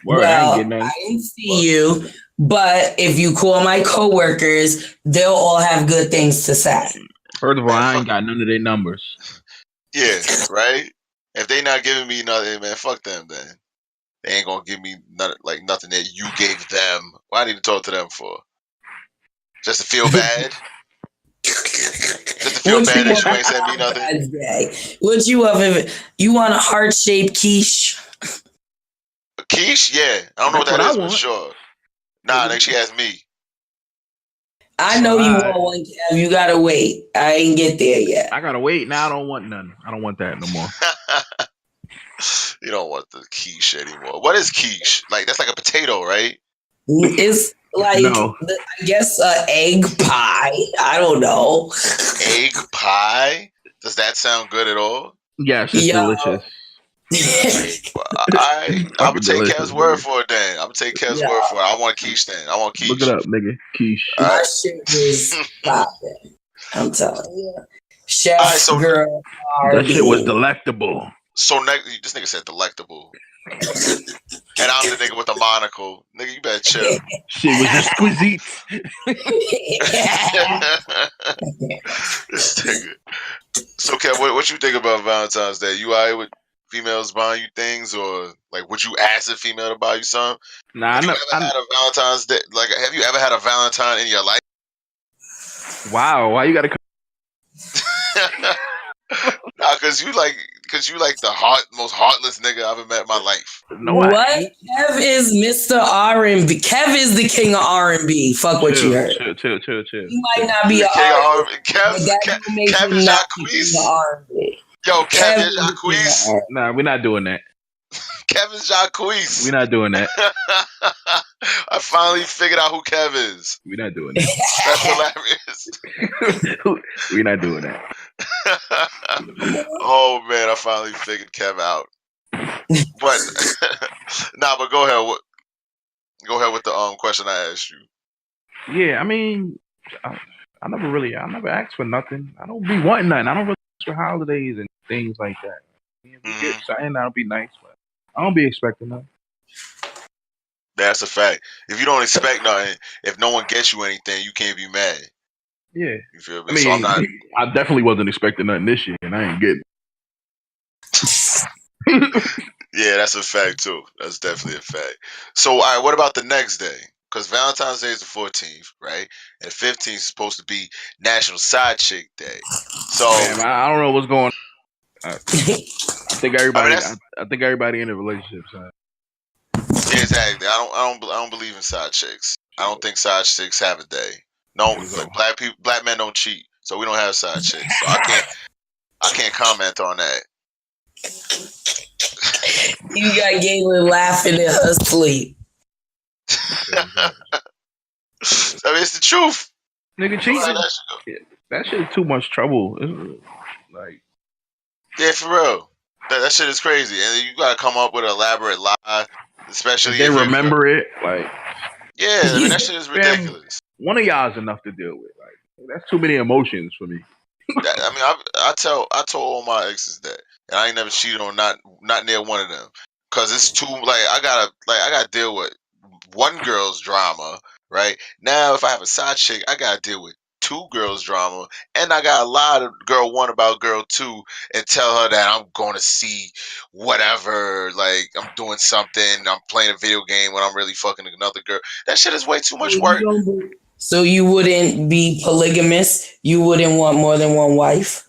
Word, I ain't getting nothing. I didn't see you, but if you call my coworkers, they'll all have good things to say. First of all, I ain't got none of their numbers. Yeah, right? If they not giving me nothing, man, fuck them then. They ain't gonna give me nothing that you gave them. Why I need to talk to them for? Just to feel bad? Just to feel bad that you ain't sent me nothing? What you want? You want a heart-shaped quiche? A quiche? Yeah. I don't know what That's that what is, I but want. sure. Nah, nigga, she asked me. I know you Alright. want one, Kev. You gotta wait. I ain't get there yet. I gotta wait. Now I don't want none. I don't want that no more. You don't want the quiche anymore. What is quiche? Like that's like a potato, right? It's like No. I guess egg pie. I don't know. Egg pie? Does that sound good at all? Yes, it's Yo. delicious. I'm gonna Fucking take delicious, Kev's word nigga. for it then. I'm gonna take Kev's Yeah. word for it. I want quiche then. I want Look quiche. it up, nigga. Quiche. All My right. shit was popping. I'm telling you. Chef All right, so- girl. That shit was RB. delectable. So this nigga said delectable. And I'm the nigga with the monocle. Nigga, you better chill. Shit was exquisite. This nigga. So, Kev, what you think about Valentine's Day? You alright with females buying you things, or like would you ask a female to buy you something? Nah, Have you ever had a Valentine's Day? Like, have you ever had a Valentine in your life? wow, why you gotta come? Nah, cause you like the most heartless nigga I've ever met in my life. No, What? I ain't. Kev is Mr. R&B. Kev is the king of R&B. Fuck what you heard. Chill. He might not be The an king of artist, R&B. but that don't make Kev him is not the king Jacquees. of R&B. Yo, Kev is is the king of Jacquees. R&B. Nah, we're not doing that. Kev is Jacquees. We're not doing that. I finally figured out who Kev is. We're not doing that. That's hilarious. We're not doing that. Oh man, I finally figured Kev out. But but go ahead. Go ahead with the question I asked you. Yeah, I mean, I never asked for nothing. I don't be wanting nothing. I don't really ask for holidays and things like that. If you get something, that'll be nice, but I don't be expecting nothing. That's a fact. If you don't expect nothing, if no one gets you anything, you can't be mad. Yeah. You feel me? I mean, So I'm not. I definitely wasn't expecting nothing this year, and I ain't getting it. Yeah, that's a fact too. That's definitely a fact. So, all right, what about the next day? Because Valentine's Day is the 14th, right? And the 15th is supposed to be National Side Chick Day. So, Man, I don't know what's going on. I think everybody. I mean, I think everybody in a relationship. So. Yeah, exactly. I don't believe in side chicks. I don't think side chicks have a day. No, like black men don't cheat, so we don't have side chicks. So I can't comment on that. You got Galen laughing in her sleep. I mean, it's the truth. Nigga cheating. That shit is too much trouble. It's like, yeah, for real. That shit is crazy, and you gotta come up with an elaborate lie, especially if they remember it. Like, yeah, I mean that shit is ridiculous. One of y'all is enough to deal with. Like, that's too many emotions for me. I mean, I told all my exes that, and I ain't never cheated on not near one of them, cause it's too I gotta deal with one girl's drama right now. If I have a side chick, I gotta deal with two girls' drama, and I got a lot of girl one about girl two, and tell her that I'm going to see whatever, like I'm doing something, I'm playing a video game when I'm really fucking another girl. That shit is way too much work. So you wouldn't be polygamous? You wouldn't want more than one wife?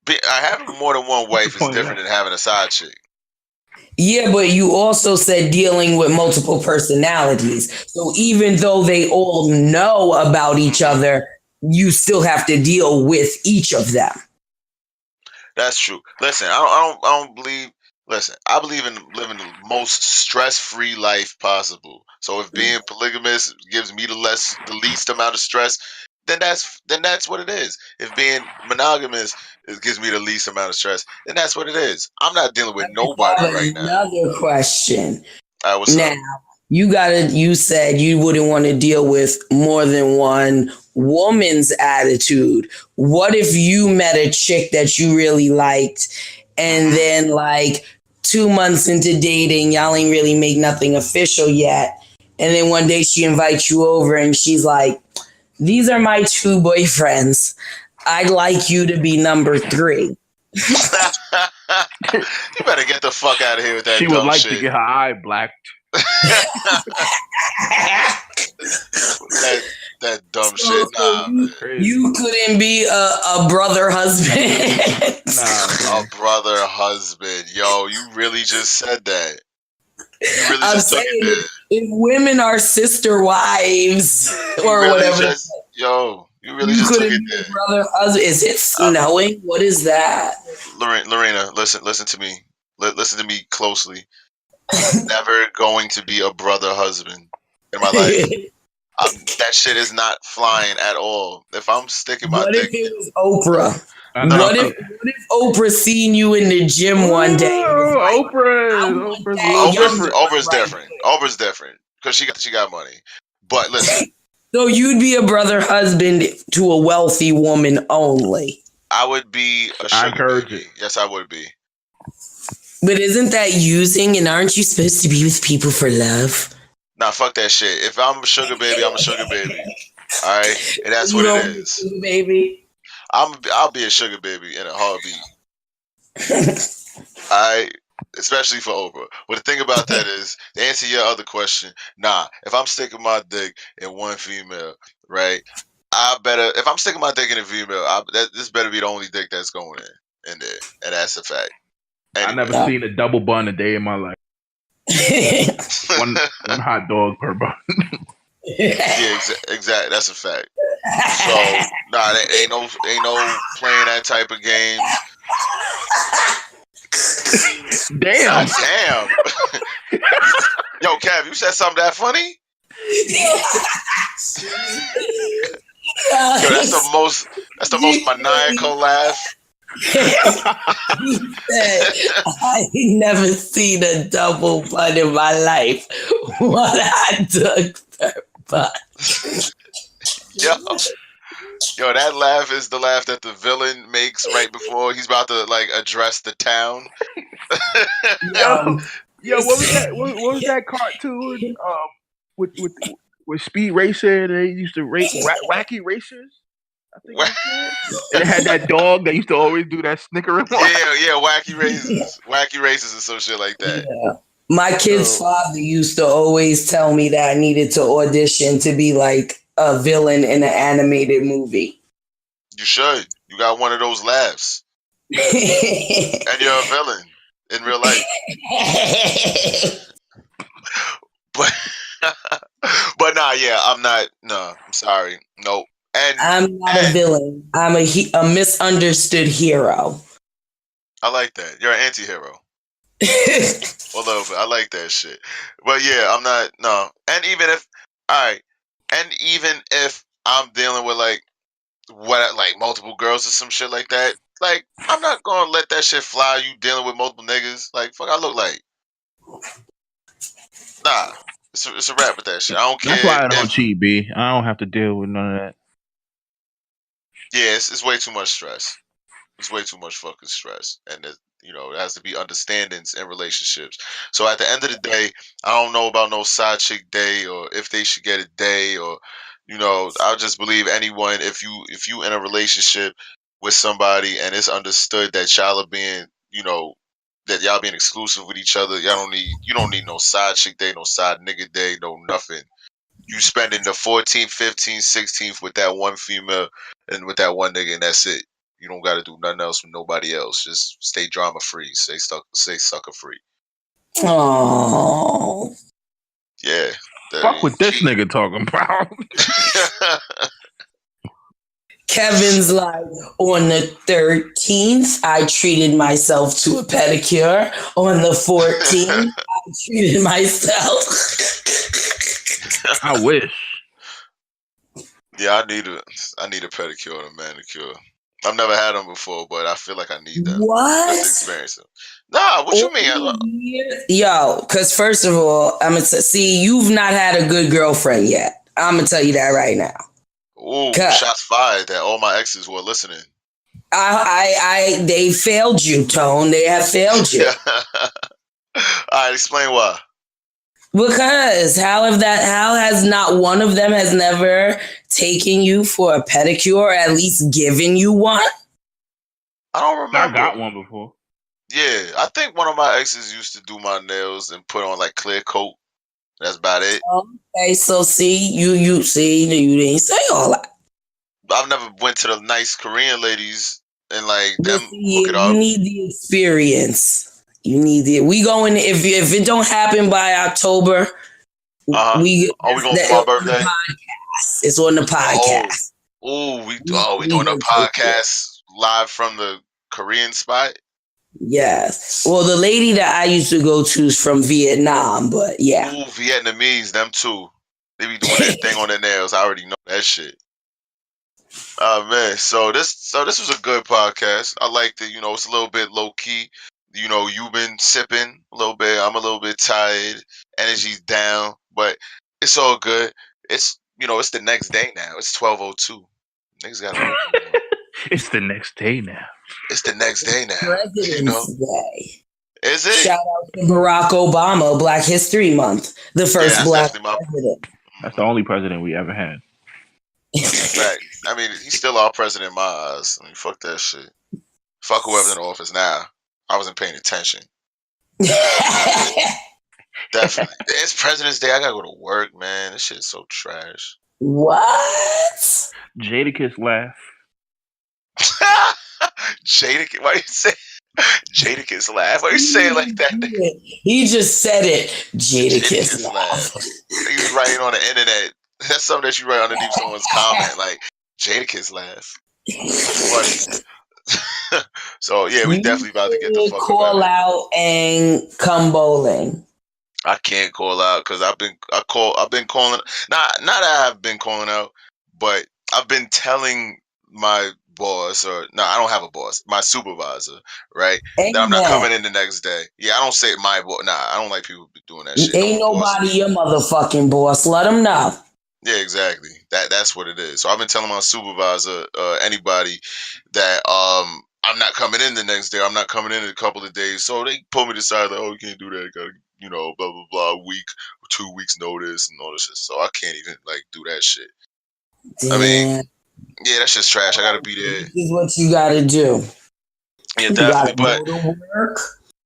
Having more than one wife is different than having a side chick. Yeah, but you also said dealing with multiple personalities. So even though they all know about each other, you still have to deal with each of them. That's true. Listen, I don't believe. Listen, I believe in living the most stress-free life possible. So if being polygamous gives me the least amount of stress, then that's what it is. If being monogamous gives me the least amount of stress, then that's what it is. I'm not dealing with nobody right now. Another question. All right, what's up? You said you wouldn't want to deal with more than one woman's attitude. What if you met a chick that you really liked, and then 2 months into dating, y'all ain't really make nothing official yet, and then one day she invites you over and she's like, "These are my two boyfriends. I'd like you to be number 3." You better get the fuck out of here with that. She dumb would like shit. to get her eye blacked. that dumb shit. Nah, you couldn't be a brother husband. Nah, a brother husband. Yo, you really just said that. You really I'm just took saying it if women are sister wives or really whatever. You really just took it there. Brother husband. Is it snowing? What is that? Lorena, listen to me. listen to me closely. I'm never going to be a brother husband in my life. That shit is not flying at all. If I'm sticking my What dick, if it was Oprah? I know. What if Oprah seen you in the gym one day and was like, I want Oprah's a that little young different. girl Oprah's right different. Oprah's different because she got money. But listen, So you'd be a brother husband to a wealthy woman only. I would be a I sugar encourage baby. it. Yes, I would be. But isn't that using? And aren't you supposed to be with people for love? Nah, fuck that shit. If I'm a sugar baby, I'm a sugar baby. All right, and that's You what it don't is. be, baby. I'll be a sugar baby in a heartbeat. I, especially for Oprah. But the thing about that is, to answer your other question, nah. If I'm sticking my dick in one female, right? If I'm sticking my dick in a female, this better be the only dick that's going in there, and that's a fact. I Anyway, never seen a double bun a day in my life. One hot dog per bun. yeah, exactly. That's a fact. So nah, there ain't no playing that type of games. Damn. God damn. Yo, Kev, you said something that funny? Yo, that's the most maniacal laugh. He said, I ain't never seen a double bun in my life. What I took per bun. Yo, that laugh is the laugh that the villain makes right before he's about to like address the town. Yo, what was that? What was that cartoon? With Speed Racer, they used to race Wacky Racers. I think and it had that dog that used to always do that snickering. Yeah, Wacky Races and some shit like that. Yeah. My kid's father used to always tell me that I needed to audition to be like a villain in an animated movie. You should. You got one of those laughs. And you're a villain in real life. But nah, yeah, I'm not. No, I'm sorry. Nope. And I'm not a villain. I'm a misunderstood hero. I like that. You're an anti-hero. A little bit. I like that shit. But yeah, I'm not. No. And even if, all right. And even if I'm dealing with like multiple girls or some shit like that, like I'm not gonna let that shit fly. You dealing with multiple niggas, like fuck, I look like. Nah, it's a wrap with that shit. I don't care. That's why I don't cheat, B. I don't have to deal with none of that. Yeah, it's way too much stress. It's way too much fucking stress, and it has to be understandings in relationships. So at the end of the day, I don't know about no side chick day or if they should get a day or, I'll just believe anyone if you in a relationship with somebody and it's understood that y'all are being, that y'all being exclusive with each other. You don't need no side chick day, no side nigga day, no nothing. You spending the 14th, 15th, 16th with that one female and with that one nigga, and that's it. You don't got to do nothing else with nobody else. Just stay drama free. Stay sucker free. Oh. Yeah. Fuck what this nigga talking about. Kevin's like, on the 13th, I treated myself to a pedicure. On the 14th, I treated myself. I wish. Yeah, I need a pedicure and a manicure. I've never had them before, but I feel like I need them. What? Just to experience them. Nah, what you mean? Yo, because first of all, I'm gonna see you've not had a good girlfriend yet. I'm gonna tell you that right now. Ooh, shots fired that all my exes were listening. They failed you, Tone. They have failed you. All right, explain why. Because how has not one of them has never taken you for a pedicure or at least given you one? I don't remember. I got one before. Yeah, I think one of my exes used to do my nails and put on like clear coat. That's about it. Okay, so see, you didn't say all that. I've never went to the nice Korean ladies and like them hook it up. You need the experience. You need the. We going if it don't happen by October. We going for my birthday? It's on the podcast. We doing a podcast live from the Korean spot. Yes. Well, the lady that I used to go to is from Vietnam, but yeah. Ooh, Vietnamese, them too. They be doing that thing on their nails. I already know that shit. Oh man, so this was a good podcast. I liked it. It's a little bit low key. You've been sipping a little bit. I'm a little bit tired. Energy's down, but it's all good. It's the next day now. It's 12:02. Niggas gotta work in the morning. It's the next day now. It's the next day now. President's Day. Is it? Shout out to Barack Obama, Black History Month, the first that's black definitely my president. That's the only president we ever had. fact. I mean, he's still our president in my eyes. I mean, fuck that shit. Fuck whoever's in office now. I wasn't paying attention. Definitely. It's President's Day. I gotta go to work, man. This shit is so trash. What? Jadakiss laugh. Jadakiss, why you say Jadakiss laugh? Why you say it like that? He just said it. Jadakiss Jadakiss laugh. You was writing on the internet. That's something that you write underneath someone's comment, like Jadakiss laugh. Funny. So yeah, we definitely about to get the fuck call out and come bowling. I can't call out because I've been calling. Not that I've been calling out, but I've been telling my boss, or no, I don't have a boss, my supervisor, right? Amen. That I'm not coming in the next day. Yeah, I don't say my boss. Nah, I don't like people doing that shit. Ain't nobody your motherfucking boss. Let them know. Yeah, exactly. That's what it is. So I've been telling my supervisor, anybody, that I'm not coming in the next day. I'm not coming in a couple of days. So they pull me to the side like, oh, you can't do that. You gotta, blah blah blah, a week, 2 weeks notice and all this shit. So I can't even like do that shit. Damn. I mean, yeah, that's just trash. I gotta be there. This is what you gotta do. Yeah, You definitely. gotta go to work.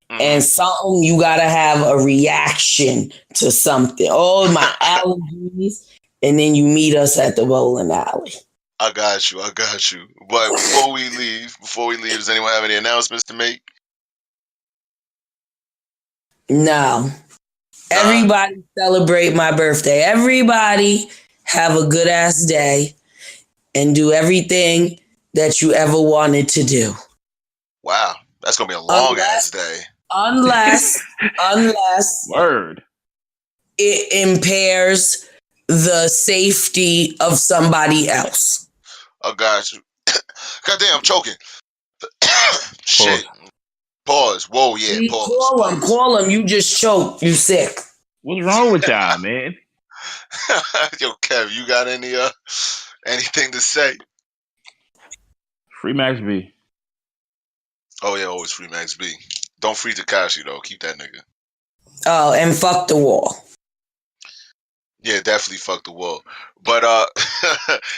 And something, you gotta have a reaction to something. Oh, my allergies. And then you meet us at the bowling alley. I got you. But before we leave, does anyone have any announcements to make? No. Everybody celebrate my birthday. Everybody have a good ass day and do everything that you ever wanted to do. Wow. That's gonna be a long ass day. Unless Word. It impairs the safety of somebody else. I got you. Goddamn, I'm choking. Shit. Pause. Whoa, yeah. Pause. Call him. You just choked. You sick. What's wrong with y'all, man? Yo, Kev, you got anything to say? Free Max B. Oh yeah, always free Max B. Don't free Takashi though. Keep that nigga. Oh, and fuck the wall. Yeah, definitely fuck the wall. But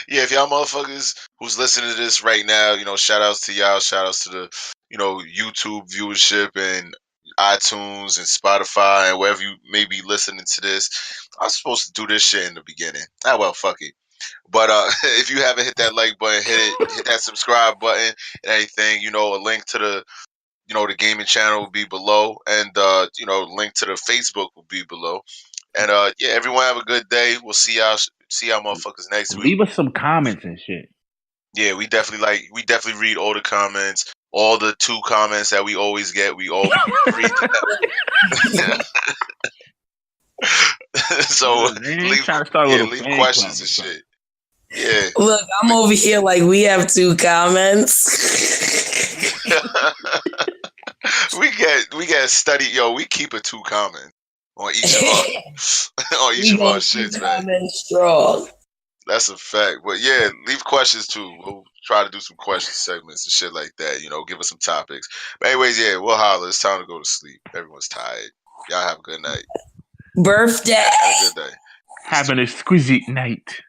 yeah, if y'all motherfuckers who's listening to this right now, shout outs to y'all, shout outs to the, YouTube viewership and iTunes and Spotify and wherever you may be listening to this. I was supposed to do this shit in the beginning. Ah well, fuck it. But if you haven't hit that like button, hit that subscribe button and anything, a link to the the gaming channel will be below, and link to the Facebook will be below. And yeah, everyone have a good day. We'll see y'all motherfuckers next week. Leave us some comments and shit. Yeah, we definitely read all the comments, all the 2 comments that we always get. We all read them. So leave questions and shit. Yeah. Look, I'm over here like we have 2 comments. we get study. Yo, we keep a 2 comments on each of our shits, man. Strong. That's a fact. But yeah, leave questions too. We'll try to do some question segments and shit like that. Give us some topics. But anyways, yeah, we'll holler. It's time to go to sleep. Everyone's tired. Y'all have a good night. Birthday. Have a good day. Have an exquisite night.